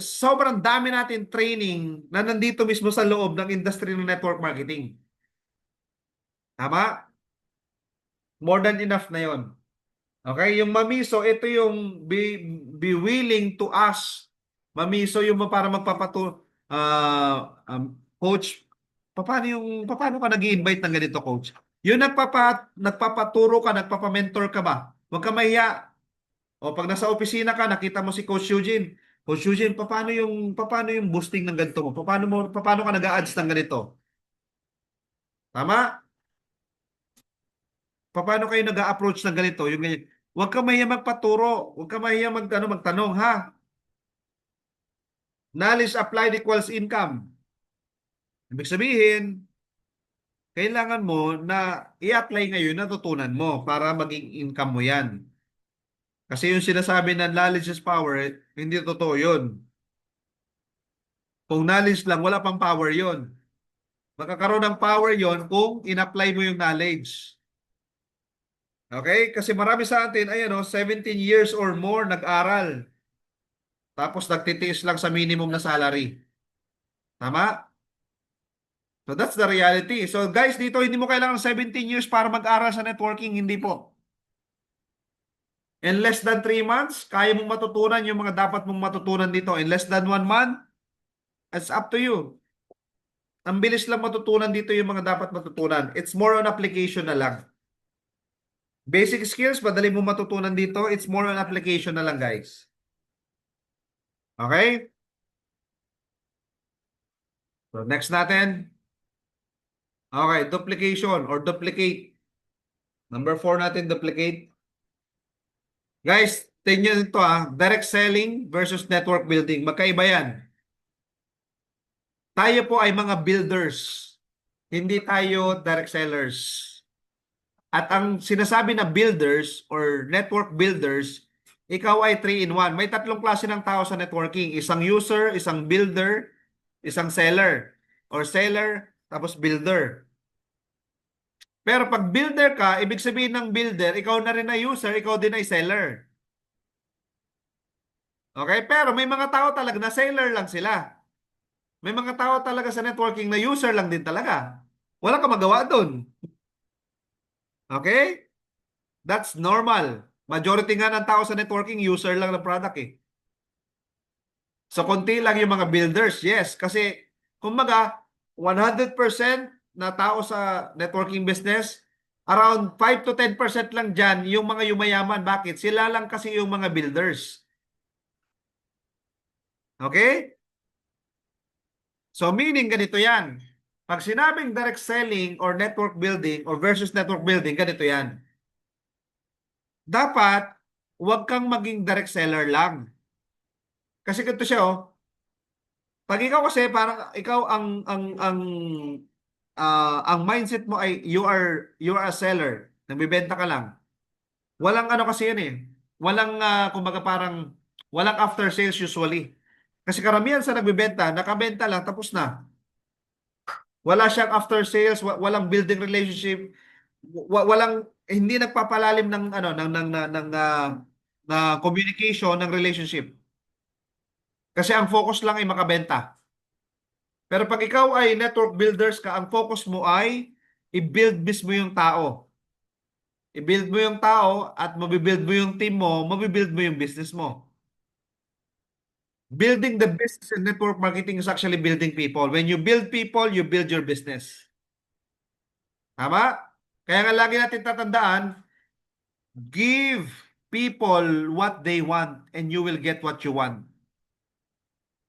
Sobrang dami natin training na nandito mismo sa loob ng industry ng network marketing. Tama? more than enough na yon. Okay? Yung mamiso, ito yung be willing to ask. Mamiso yung para coach, paano ka nag-i-invite ng ganito, coach? Yung nagpapaturo ka, nagpapamentor ka ba? Huwag ka mahiya. O pag nasa opisina ka, nakita mo si Coach Eugene. Coach Eugene, paano yung boosting ng ganito mo? Paano ka nag-a-ads ng ganito? Tama? Paano kayo nag-a-approach ng ganito? Yung ganyan. Huwag ka mahiya magpaturo. Huwag ka mahiya magtanong, ha? Knowledge applied equals income. Ibig sabihin, kailangan mo na i-apply ngayon natutunan mo para maging income mo yan. Kasi yung sinasabi na knowledge is power, hindi totoo yun. Kung knowledge lang, wala pang power yun. Magkakaroon ng power yon kung in-apply mo yung knowledge. Okay? Kasi marami sa atin, ayan 17 years or more nag-aral. Tapos nagtitiis lang sa minimum na salary. Tama? So that's the reality. So guys, dito hindi mo kailangan 17 years para mag-aral sa networking. Hindi po. In less than 3 months, kaya mong matutunan yung mga dapat mong matutunan dito. In less than 1 month, it's up to you. Ang bilis lang matutunan dito yung mga dapat matutunan. It's more on application na lang. Basic skills, madali mo matutunan dito. It's more on application na lang, guys. Okay? So, next natin. Okay, duplication or duplicate. Number 4 natin, duplicate. Guys, tingnan ito direct selling versus network building. Magkaiba yan. Tayo po ay mga builders. Hindi tayo direct sellers. At ang sinasabi na builders or network builders, ikaw ay 3-in-1. May 3 klase ng tao sa networking. Isang user, isang builder, isang seller. Or seller, tapos builder. Pero pag builder ka, ibig sabihin ng builder, ikaw na rin ay user, ikaw din ay seller. Okay? Pero may mga tao talaga na seller lang sila. May mga tao talaga sa networking na user lang din talaga. Wala ka magawa doon. Okay? That's normal. Majority nga ng tao sa networking, user lang ng product eh. So, konti lang yung mga builders. Yes, kasi, kumbaga, 100% na tao sa networking business, around 5 to 10% lang dyan yung mga yumayaman. Bakit? Sila lang kasi yung mga builders. Okay? So, meaning ganito yan. Pag sinabing direct selling or network building or versus network building, ganito yan. Dapat, huwag kang maging direct seller lang. Kasi ganito siya, pag ikaw kasi parang ikaw ang mindset mo ay you are a seller. Nagbebenta ka lang. Walang ano kasi yan eh. Walang kumbaga parang walang after sales usually. Kasi karamihan sa nagbebenta, nakabenta lang tapos na. Wala siyang after sales, walang building relationship, walang hindi nagpapalalim ng ano na communication ng relationship. Kasi ang focus lang ay makabenta. Pero pag ikaw ay network builders ka, ang focus mo ay i-build mismo yung tao. I-build mo yung tao at mabibuild mo yung team mo, mabibuild mo yung business mo. Building the business and network marketing is actually building people. When you build people, you build your business. Tama? Kaya nga lagi natin tatandaan, give people what they want and you will get what you want.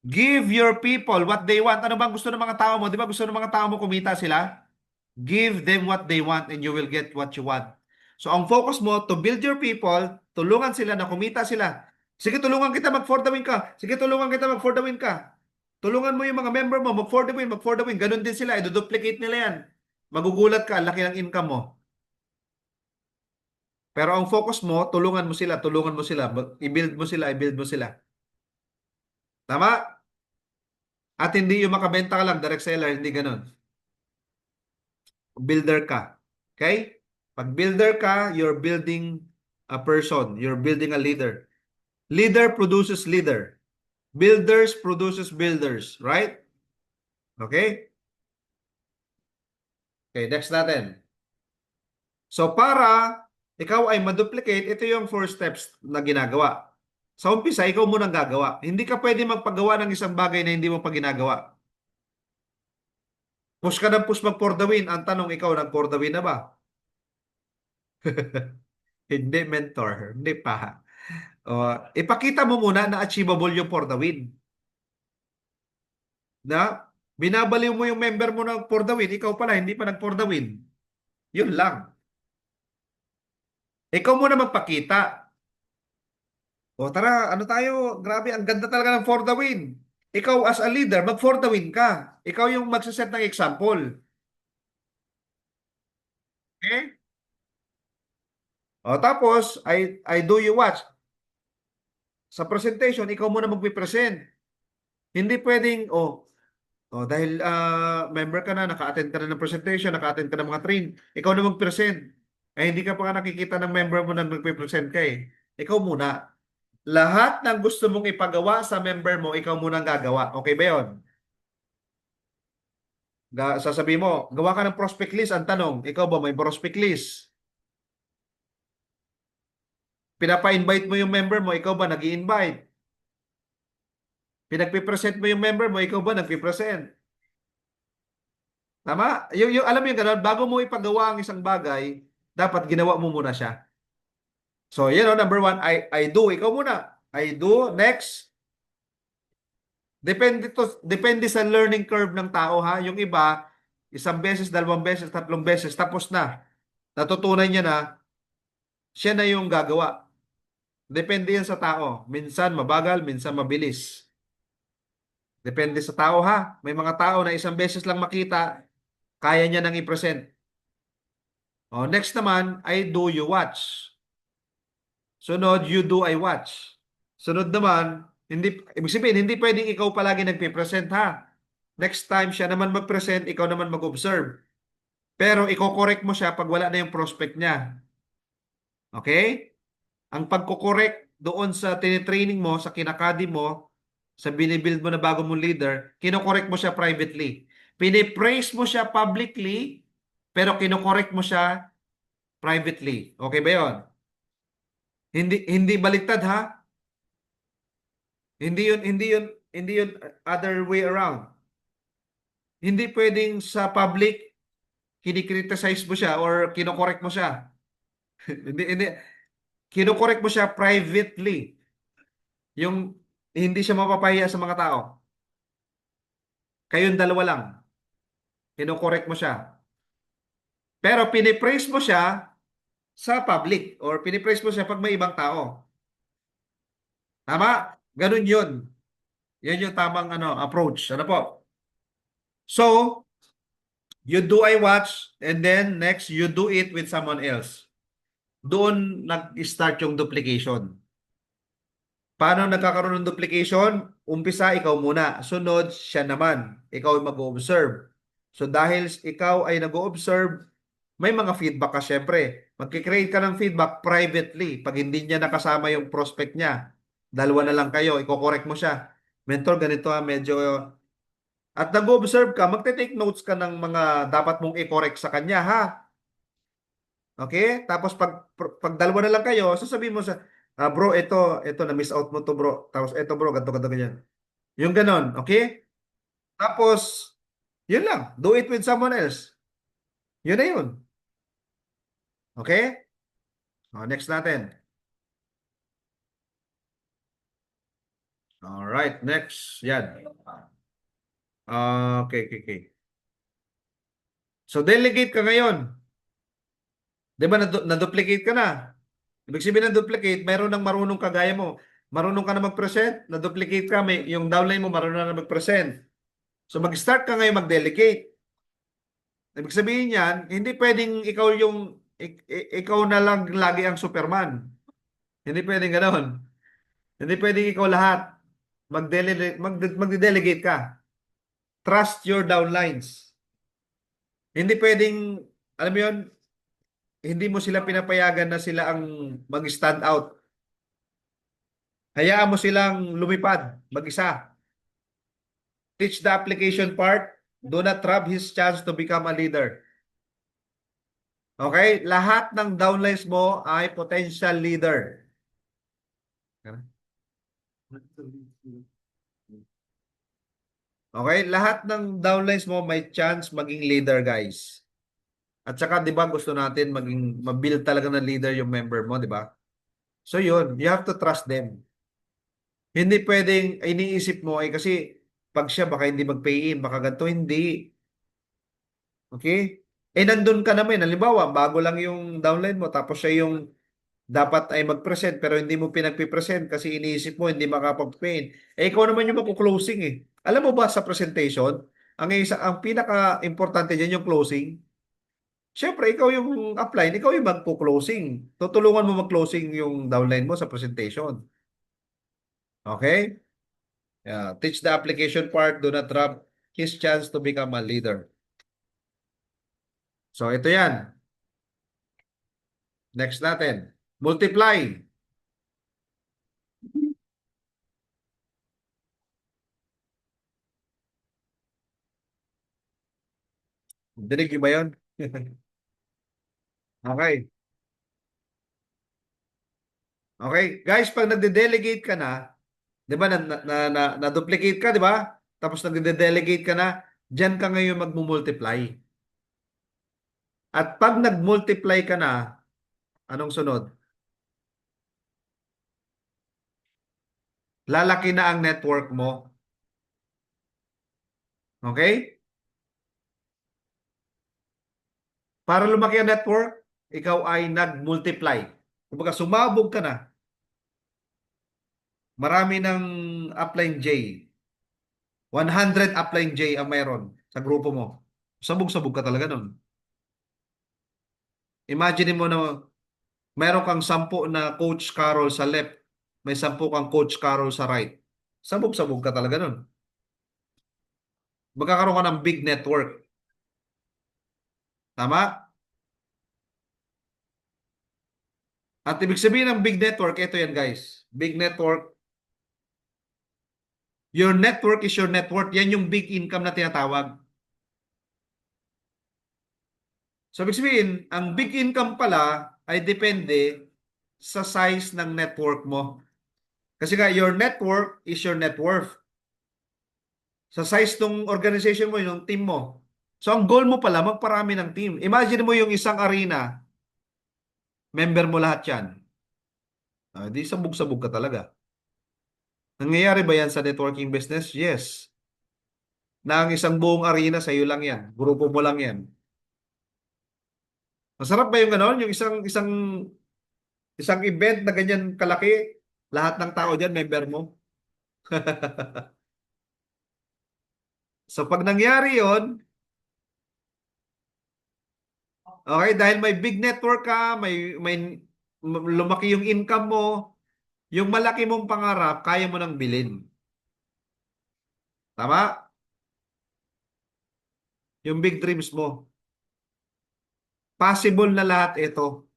Give your people what they want. Ano bang gusto ng mga tao mo? Di ba gusto ng mga tao mo kumita sila? Give them what they want and you will get what you want. So ang focus mo to build your people, tulungan sila na kumita sila. Sige, tulungan kita mag-for the win ka. Sige, tulungan kita mag-for the win ka. Tulungan mo yung mga member mo mag-for the win, mag-for the win. Ganun din sila, i-duplicate nila yan. Magugulat ka, laki ng income mo. Pero ang focus mo, tulungan mo sila, i-build mo sila, i-build mo sila. Tama? At hindi yung makabenta ka lang, direct seller, hindi ganun. Builder ka. Okay? Pag builder ka, you're building a person. You're building a leader. Leader produces leader. Builders produces builders. Right? Okay? Okay, next natin. So para ikaw ay ma-duplicate, ito yung 4 steps na ginagawa. Sa umpisa, ikaw munang gagawa. Hindi ka pwede magpagawa ng isang bagay na hindi mo pa ginagawa. Push ka ng push mag for the win. Ang tanong, ikaw nag for the win na ba? Hindi, mentor. Hindi pa. Ipakita mo muna na achievable yung for the win. Na binabaliw mo yung member mo ng for the win, ikaw pala hindi pa nag for the win. Yun lang. Ikaw muna magpakita. O tara, ano tayo? Grabe, ang ganda talaga ng for the win. Ikaw as a leader, mag for the win ka. Ikaw yung magsaset ng example. Okay? O tapos, I do you watch. Sa presentation, ikaw muna magpipresent. Hindi pwedeng, dahil member ka na, naka-attend ka na ng presentation, naka-attend ka ng mga train, ikaw na mag-present. Hindi ka pa nga nakikita ng member mo na magpipresent ka eh. Ikaw muna. Lahat ng gusto mong ipagawa sa member mo, ikaw muna ang gagawa. Okay ba yun? Sasabihin mo, gawa ka ng prospect list. Ang tanong, ikaw ba may prospect list? Pinapa-invite mo yung member mo, ikaw ba nag-i-invite? Pinagpipresent mo yung member mo, ikaw ba nagpipresent? Tama? Alam mo yung ganun, bago mo ipagawa ang isang bagay, dapat ginawa mo muna siya. So, number 1, I do. Ikaw muna. I do. Next. Depende sa learning curve ng tao ha. Yung iba, isang beses, dalawang beses, tatlong beses, tapos na. Natutunan niya na, siya na yung gagawa. Depende yan sa tao. Minsan mabagal, minsan mabilis. Depende sa tao ha. May mga tao na isang beses lang makita, kaya niya nang i-present. Next naman, I do, you watch. Sunod, you do, I watch. Sunod naman, ibig sabihin, hindi pwedeng ikaw palagi nagpipresent ha. Next time, siya naman mag-present, ikaw naman mag-observe. Pero i-correct mo siya pag wala na yung prospect niya. Okay? Ang pagko-correct doon sa tinitraining mo, sa kinakadi mo, sa binibuild mo na bago mong leader, kino-correct mo siya privately. Pinipraise mo siya publicly, pero kino-correct mo siya privately. Okay ba yun? Hindi baliktad ha? Hindi yun other way around. Hindi pwedeng sa public kinikriticize mo siya or kino-correct mo siya. Hindi. Kino-correct mo siya privately. Yung hindi siya mapapahiya sa mga tao. Kayong dalawa lang. Kino-correct mo siya. Pero pinipraise mo siya sa public or pinipraise mo siya pag may ibang tao. Tama? Ganun yun. Yan yung tamang approach. Ano po? So, you do, I watch, and then next, you do it with someone else. Doon nag-start yung duplication. Paano nagkakaroon ng duplication? Umpisa, ikaw muna. Sunod, siya naman. Ikaw ay mag-observe. So dahil ikaw ay nag-observe, may mga feedback ka syempre. Magkikreate ka ng feedback privately. Pag hindi niya nakasama yung prospect niya, dalawa na lang kayo, i-correct mo siya. Mentor, ganito medyo... At nag-observe ka, magte-take notes ka ng mga dapat mong i-correct sa kanya, ha? Okay? Tapos pag dalawa na lang kayo, sasabihin mo sa, bro, ito na-miss out mo to, bro. Tapos ito, bro, ganito, ganyan. Yung ganon, okay? Tapos, yun lang. Do it with someone else. Yun na yun. Okay? Next natin. Alright, next. Yan. Okay. So, delegate ka ngayon. Di ba, na-duplicate ka na? Ibig sabihin ng duplicate, mayroon ng marunong kagaya mo. Marunong ka na mag-present, na-duplicate ka, yung downline mo marunong na mag-present. So, mag-start ka ngayon mag-delegate. Ibig sabihin yan, hindi pwedeng ikaw na lang lagi ang Superman. Hindi pwedeng ganoon. Hindi pwedeng ikaw lahat mag-delegate ka. Trust your downlines. Hindi pwedeng, alam mo yun, hindi mo sila pinapayagan na sila ang mag-stand out. Hayaan mo silang lumipad, mag-isa. Teach the application part. Do not rob his chance to become a leader. Okay? Lahat ng downlines mo ay potential leader. Okay? Lahat ng downlines mo may chance maging leader, guys. At saka, di ba, gusto natin mabuild talaga ng leader yung member mo, di ba? So, yun. You have to trust them. Hindi pwedeng iniisip mo ay kasi pag siya baka hindi mag-pay in, baka ganito, hindi. Okay? Eh, nandun ka naman. Halimbawa, bago lang yung downline mo, tapos siya yung dapat ay mag-present, pero hindi mo pinagpipresent kasi iniisip mo, hindi makapag-paint. Eh, ikaw naman yung magpo-closing eh. Alam mo ba sa presentation, ang pinaka-importante dyan yung closing. Siyempre, ikaw yung upline, ikaw yung magpo-closing. Tutulungan mo mag-closing yung downline mo sa presentation. Okay? Yeah. Teach the application part, do not rob his chance to become a leader. So, ito yan. Next natin. Multiply. Dinig niyo ba yun? Okay. Okay. Guys, pag nagde-delegate ka na, di ba, na-duplicate ka, di ba? Tapos nagde-delegate ka na, dyan ka ngayon magmumultiply. At pag nag-multiply ka na, anong sunod? Lalaki na ang network mo. Okay? Para lumaki ang network, ikaw ay nag-multiply. Kumbaga, sumabog ka na. Marami ng upline J. 100 upline J ang mayroon sa grupo mo. Sabog-sabog ka talaga nun. Imagine mo na mayroon kang 10 na Coach Carol sa left, may 10 kang Coach Carol sa right. Sabog-sabog ka talaga nun. Magkakaroon ka ng big network. Tama? At ibig sabihin ng big network, ito yan guys. Big network. Your network is your net worth. Yan yung big income na tinatawag. So ibig sabihin, ang big income pala ay depende sa size ng network mo. Kasi nga, your network is your net worth. Sa size ng organization mo, yung team mo. So ang goal mo pala, magparami ng team. Imagine mo yung isang arena, member mo lahat yan. Di sabog-sabog ka talaga. Nangyayari ba yan sa networking business? Yes. Na ang isang buong arena sa iyo lang yan. Grupo mo lang yan. Masarap ba yung gano'n? Yung isang event na ganyan kalaki, lahat ng tao diyan member mo. So pag nangyari 'yon, okay, dahil may big network ka, may lumaki yung income mo, yung malaki mong pangarap, kaya mo nang bilhin. Tama? Yung big dreams mo. Possible na lahat ito.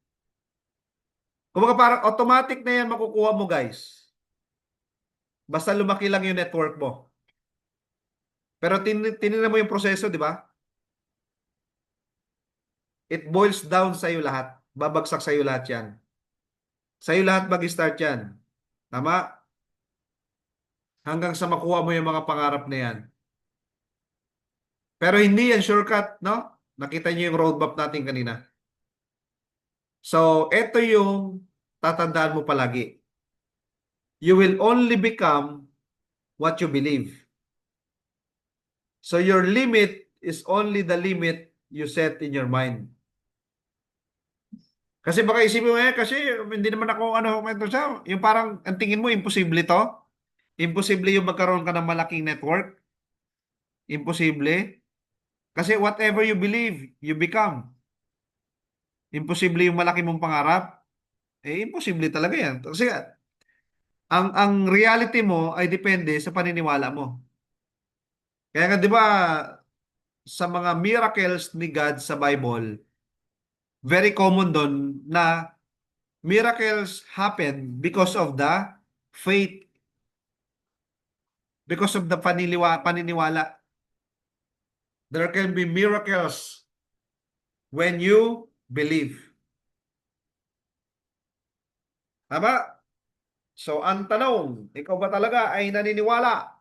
Kumbaga parang automatic na yan makukuha mo guys. Basta lumaki lang yung network mo. Pero tinignan mo yung proseso, di ba? It boils down sa iyo lahat. Babagsak sa iyo lahat yan. Sa iyo lahat mag-start yan. Tama? Hanggang sa makuha mo yung mga pangarap na yan. Pero hindi yan shortcut, no? Nakita niyo yung roadmap natin kanina. So, ito yung tatandaan mo palagi. You will only become what you believe. So, your limit is only the limit you set in your mind. Kasi baka isipin mo, kasi hindi naman ako, yung parang, ang tingin mo, imposible to? Imposible yung magkaroon ka ng malaking network? Imposible? Kasi whatever you believe, you become. Imposible yung malaki mong pangarap? Imposible talaga yan. Kasi ang reality mo ay depende sa paniniwala mo. Kaya nga, di ba, sa mga miracles ni God sa Bible, very common doon na miracles happen because of the faith, because of the paniniwala. There can be miracles when you believe. Tama? So, ang tanong, ikaw ba talaga ay naniniwala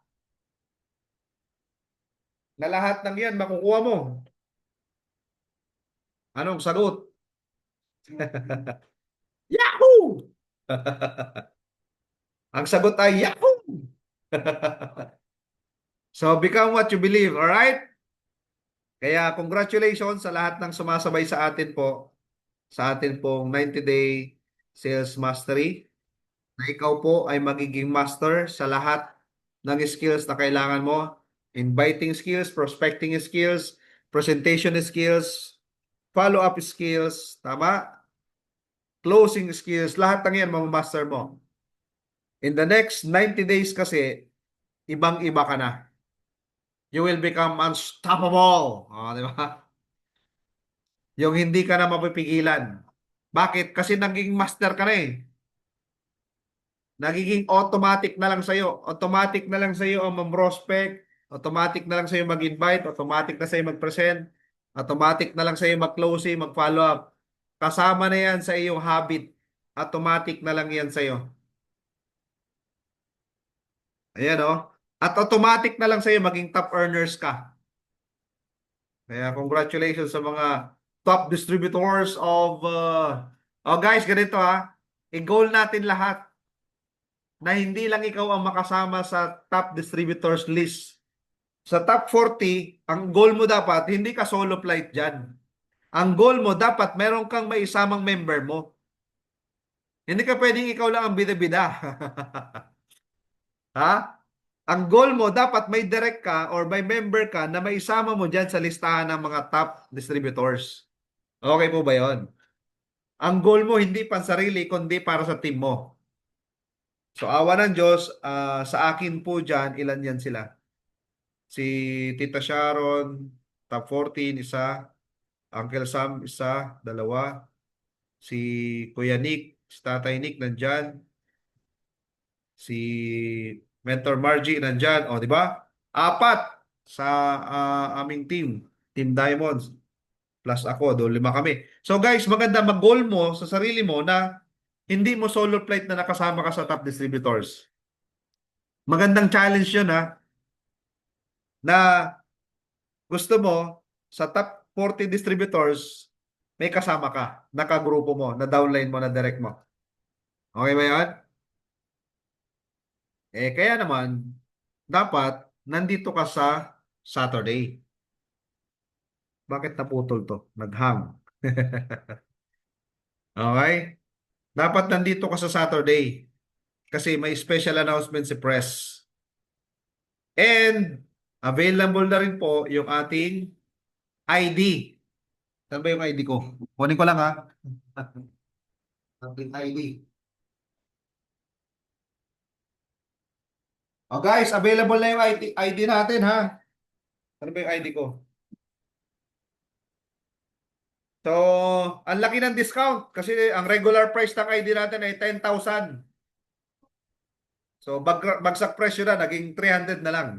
na lahat ng yan makukuha mo? Anong sagot? Yahoo! Ang sagot ay Yahoo! So, become what you believe, alright? Kaya congratulations sa lahat ng sumasabay sa atin po, sa atin pong 90-day sales mastery, na ikaw po ay magiging master sa lahat ng skills na kailangan mo. Inviting skills, prospecting skills, presentation skills, follow-up skills, tama? Closing skills, lahat ng yan mamamaster mo. In the next 90 days kasi, ibang-iba ka na. You will become unstoppable. Di ba? Yung hindi ka na mapipigilan. Bakit? Kasi naging master ka na eh. Nagiging automatic na lang sa'yo. Automatic na lang sa'yo ang mag-prospect. Automatic na lang sa'yo mag-invite. Automatic na sa'yo mag-present. Automatic na lang sa'yo mag-closing, mag-follow up. Kasama na yan sa iyong habit. Automatic na lang yan sa'yo. Ayan o. At automatic na lang sa'yo maging top earners ka. Kaya congratulations sa mga top distributors of... oh guys, ganito ha. I-goal natin lahat na hindi lang ikaw ang makasama sa top distributors list. Sa top 40, ang goal mo dapat, hindi ka solo flight dyan. Ang goal mo, dapat meron kang maisamang member mo. Hindi ka pwedeng ikaw lang ang bida-bida. Ha? Ang goal mo, dapat may direct ka or may member ka na maisama mo dyan sa listahan ng mga top distributors. Okay po ba yon? Ang goal mo, hindi pansarili, kundi para sa team mo. So, awa ng Diyos, sa akin po dyan, ilan yan sila? Si Tita Sharon, top 14, isa. Uncle Sam, isa, dalawa. Si Kuya Nick, si Tatay Nick, nandyan. Si Mentor Margie, nandyan. O, di ba? Apat sa aming team. Team Diamonds. Plus ako, doon 5 kami. So guys, maganda mag-goal mo sa sarili mo na hindi mo solo flight na nakasama ka sa top distributors. Magandang challenge yun ha, na gusto mo sa top 40 distributors, may kasama ka, nakagrupo mo, na downline mo, na direct mo. Okay ba yan? Kaya naman, dapat nandito ka sa Saturday. Bakit naputol to? Naghang. Okay? Dapat nandito ka sa Saturday. Kasi may special announcement si press. And available na rin po yung ating ID. Saan ba yung ID ko? Kunin ko lang ha. Ating ID. Oh guys, available na yung ID natin ha. Ano ba yung ID ko? So, ang laki ng discount kasi ang regular price ng ID natin ay 10,000. So, bagsak presyo na, naging 300 na lang.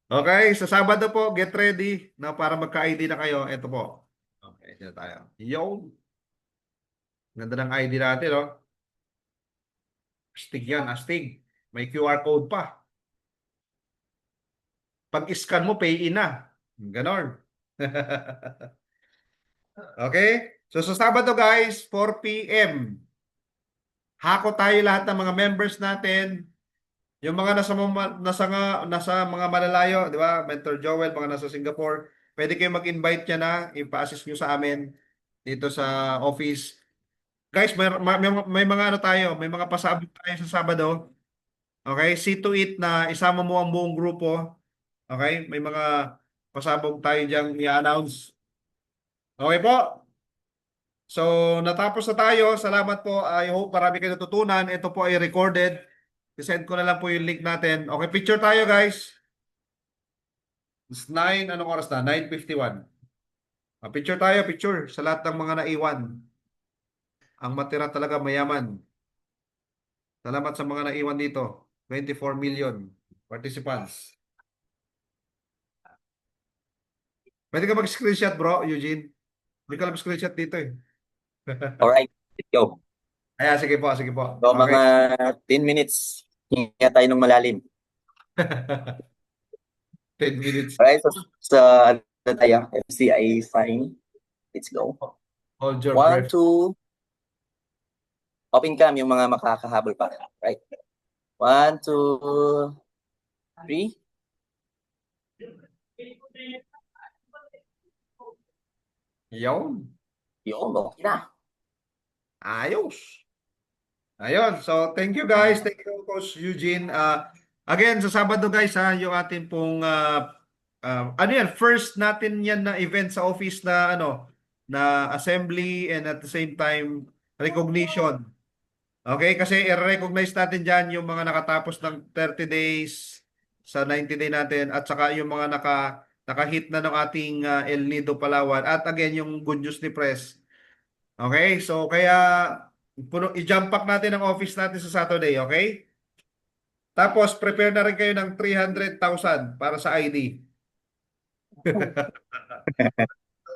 Okay, sa Sabado po, get ready na para magka-ID na kayo. Ito po. Okay, dito tayo. Yo! Ganda ng ID natin, oh. Astig yan, astig. May QR code pa. Pag-scan mo, pay in na. Ganon. Okay? So, sa Sabado, guys, 4 p.m. Hako tayo lahat ng mga members natin. Yung mga nasa mga malalayo, di ba? Mentor Joel, mga nasa Singapore, pwede kayo mag-invite niya na, ipa-assist nyo sa amin dito sa office. Guys, may mga ano tayo, may mga pasabog tayo sa Sabado. Okay? See to it na isama mo ang buong grupo. Okay? May mga pasabog tayo diyang i-announce. Okay po? So, natapos na tayo. Salamat po. I hope marami kayo natutunan. Ito po ay recorded. I-send ko na lang po yung link natin. Okay, picture tayo guys. It's 9, anong oras na? 9:51. Picture tayo, picture. Sa lahat ng mga naiwan. Ang matira talaga mayaman. Salamat sa mga naiwan dito. 24 million participants. Pwede ka mag-screenshot, bro, Eugene. Hindi ka lang screenshot dito eh. Alright, let's go. Ayan, sige po, sige po. So, Okay. mga 10 minutes, hinga tayo ng malalim. 10 minutes. Alright, so ano tayo? FCI sign. Let's go. Hold your 1, breath. 2, open cam yung mga makakahabol pa. Right? 1, 2, 3. Yun. Yun, okay na. Ayos. Ayun. So, thank you guys. Thank you, Coach Eugene. Again, sa Sabado guys, yung ating pong ano yan, first natin yan na event sa office na na assembly and at the same time recognition. Okay, kasi i-recognize natin dyan yung mga nakatapos ng 30 days sa 90 day natin at saka yung mga naka-hit na ng ating El Nido Palawan at again yung good news ni Press. Okay, so kaya i-jump pack natin ang office natin sa Saturday, okay? Tapos prepare na rin kayo ng 300,000 para sa ID.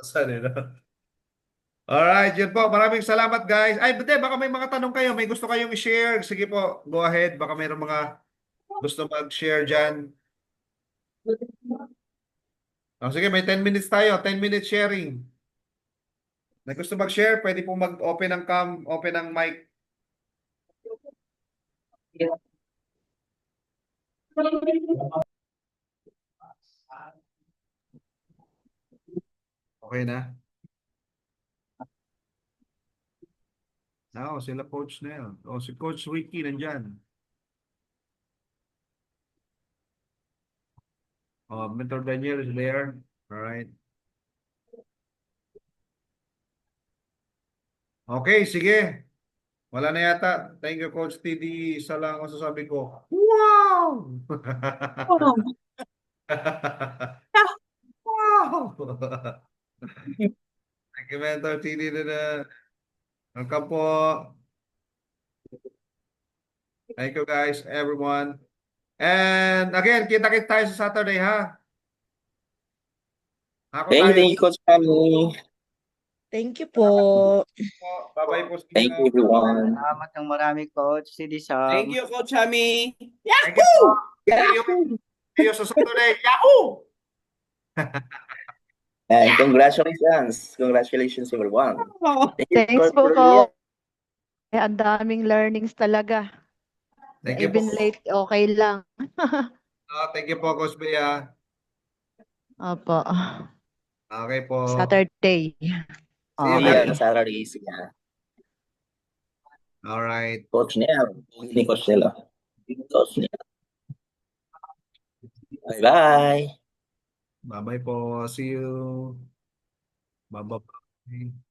Saan, no? Alright, yun po. Maraming salamat guys. Ay, hindi, baka may mga tanong kayo. May gusto kayong i-share. Sige po, go ahead. Baka mayroong mga gusto mag-share dyan. Sige, may 10 minutes tayo. 10 minutes sharing. May gusto mag-share, pwede po mag-open ng cam, open ng mic. Okay na? Sila coach na yun. Si Coach Ricky nandyan. Mentor Daniel is there. Alright. Okay, sige. Wala na yata. Thank you, Coach TD. Isa lang ang masasabi ko. Wow! Wow! Thank you, Mentor TD na. Welcome po. Thank you, guys, everyone. And again, kita-kit tayo sa Saturday, ha? Ako tayo. Thank you, Coach Kami. Thank you po. Bye-bye po. Thank you, everyone. Salamat ng marami, Coach. CD Thank you, Coach Ami. Thank you po. See you sa Saturday. Yahoo! And congratulations. Congratulations, everyone. Thank you, Thanks Coach po Juliet. po. Ang daming learnings talaga. Thank you po. Even late, okay lang. Thank you po, Coach Bea. Opo. Okay po. Saturday. See you Yeah, guys. Saturday. Yeah. All right. Coach Nel. Ni Coach Nel. Coach Nel. Bye-bye. Bye-bye po. See you. Bye-bye.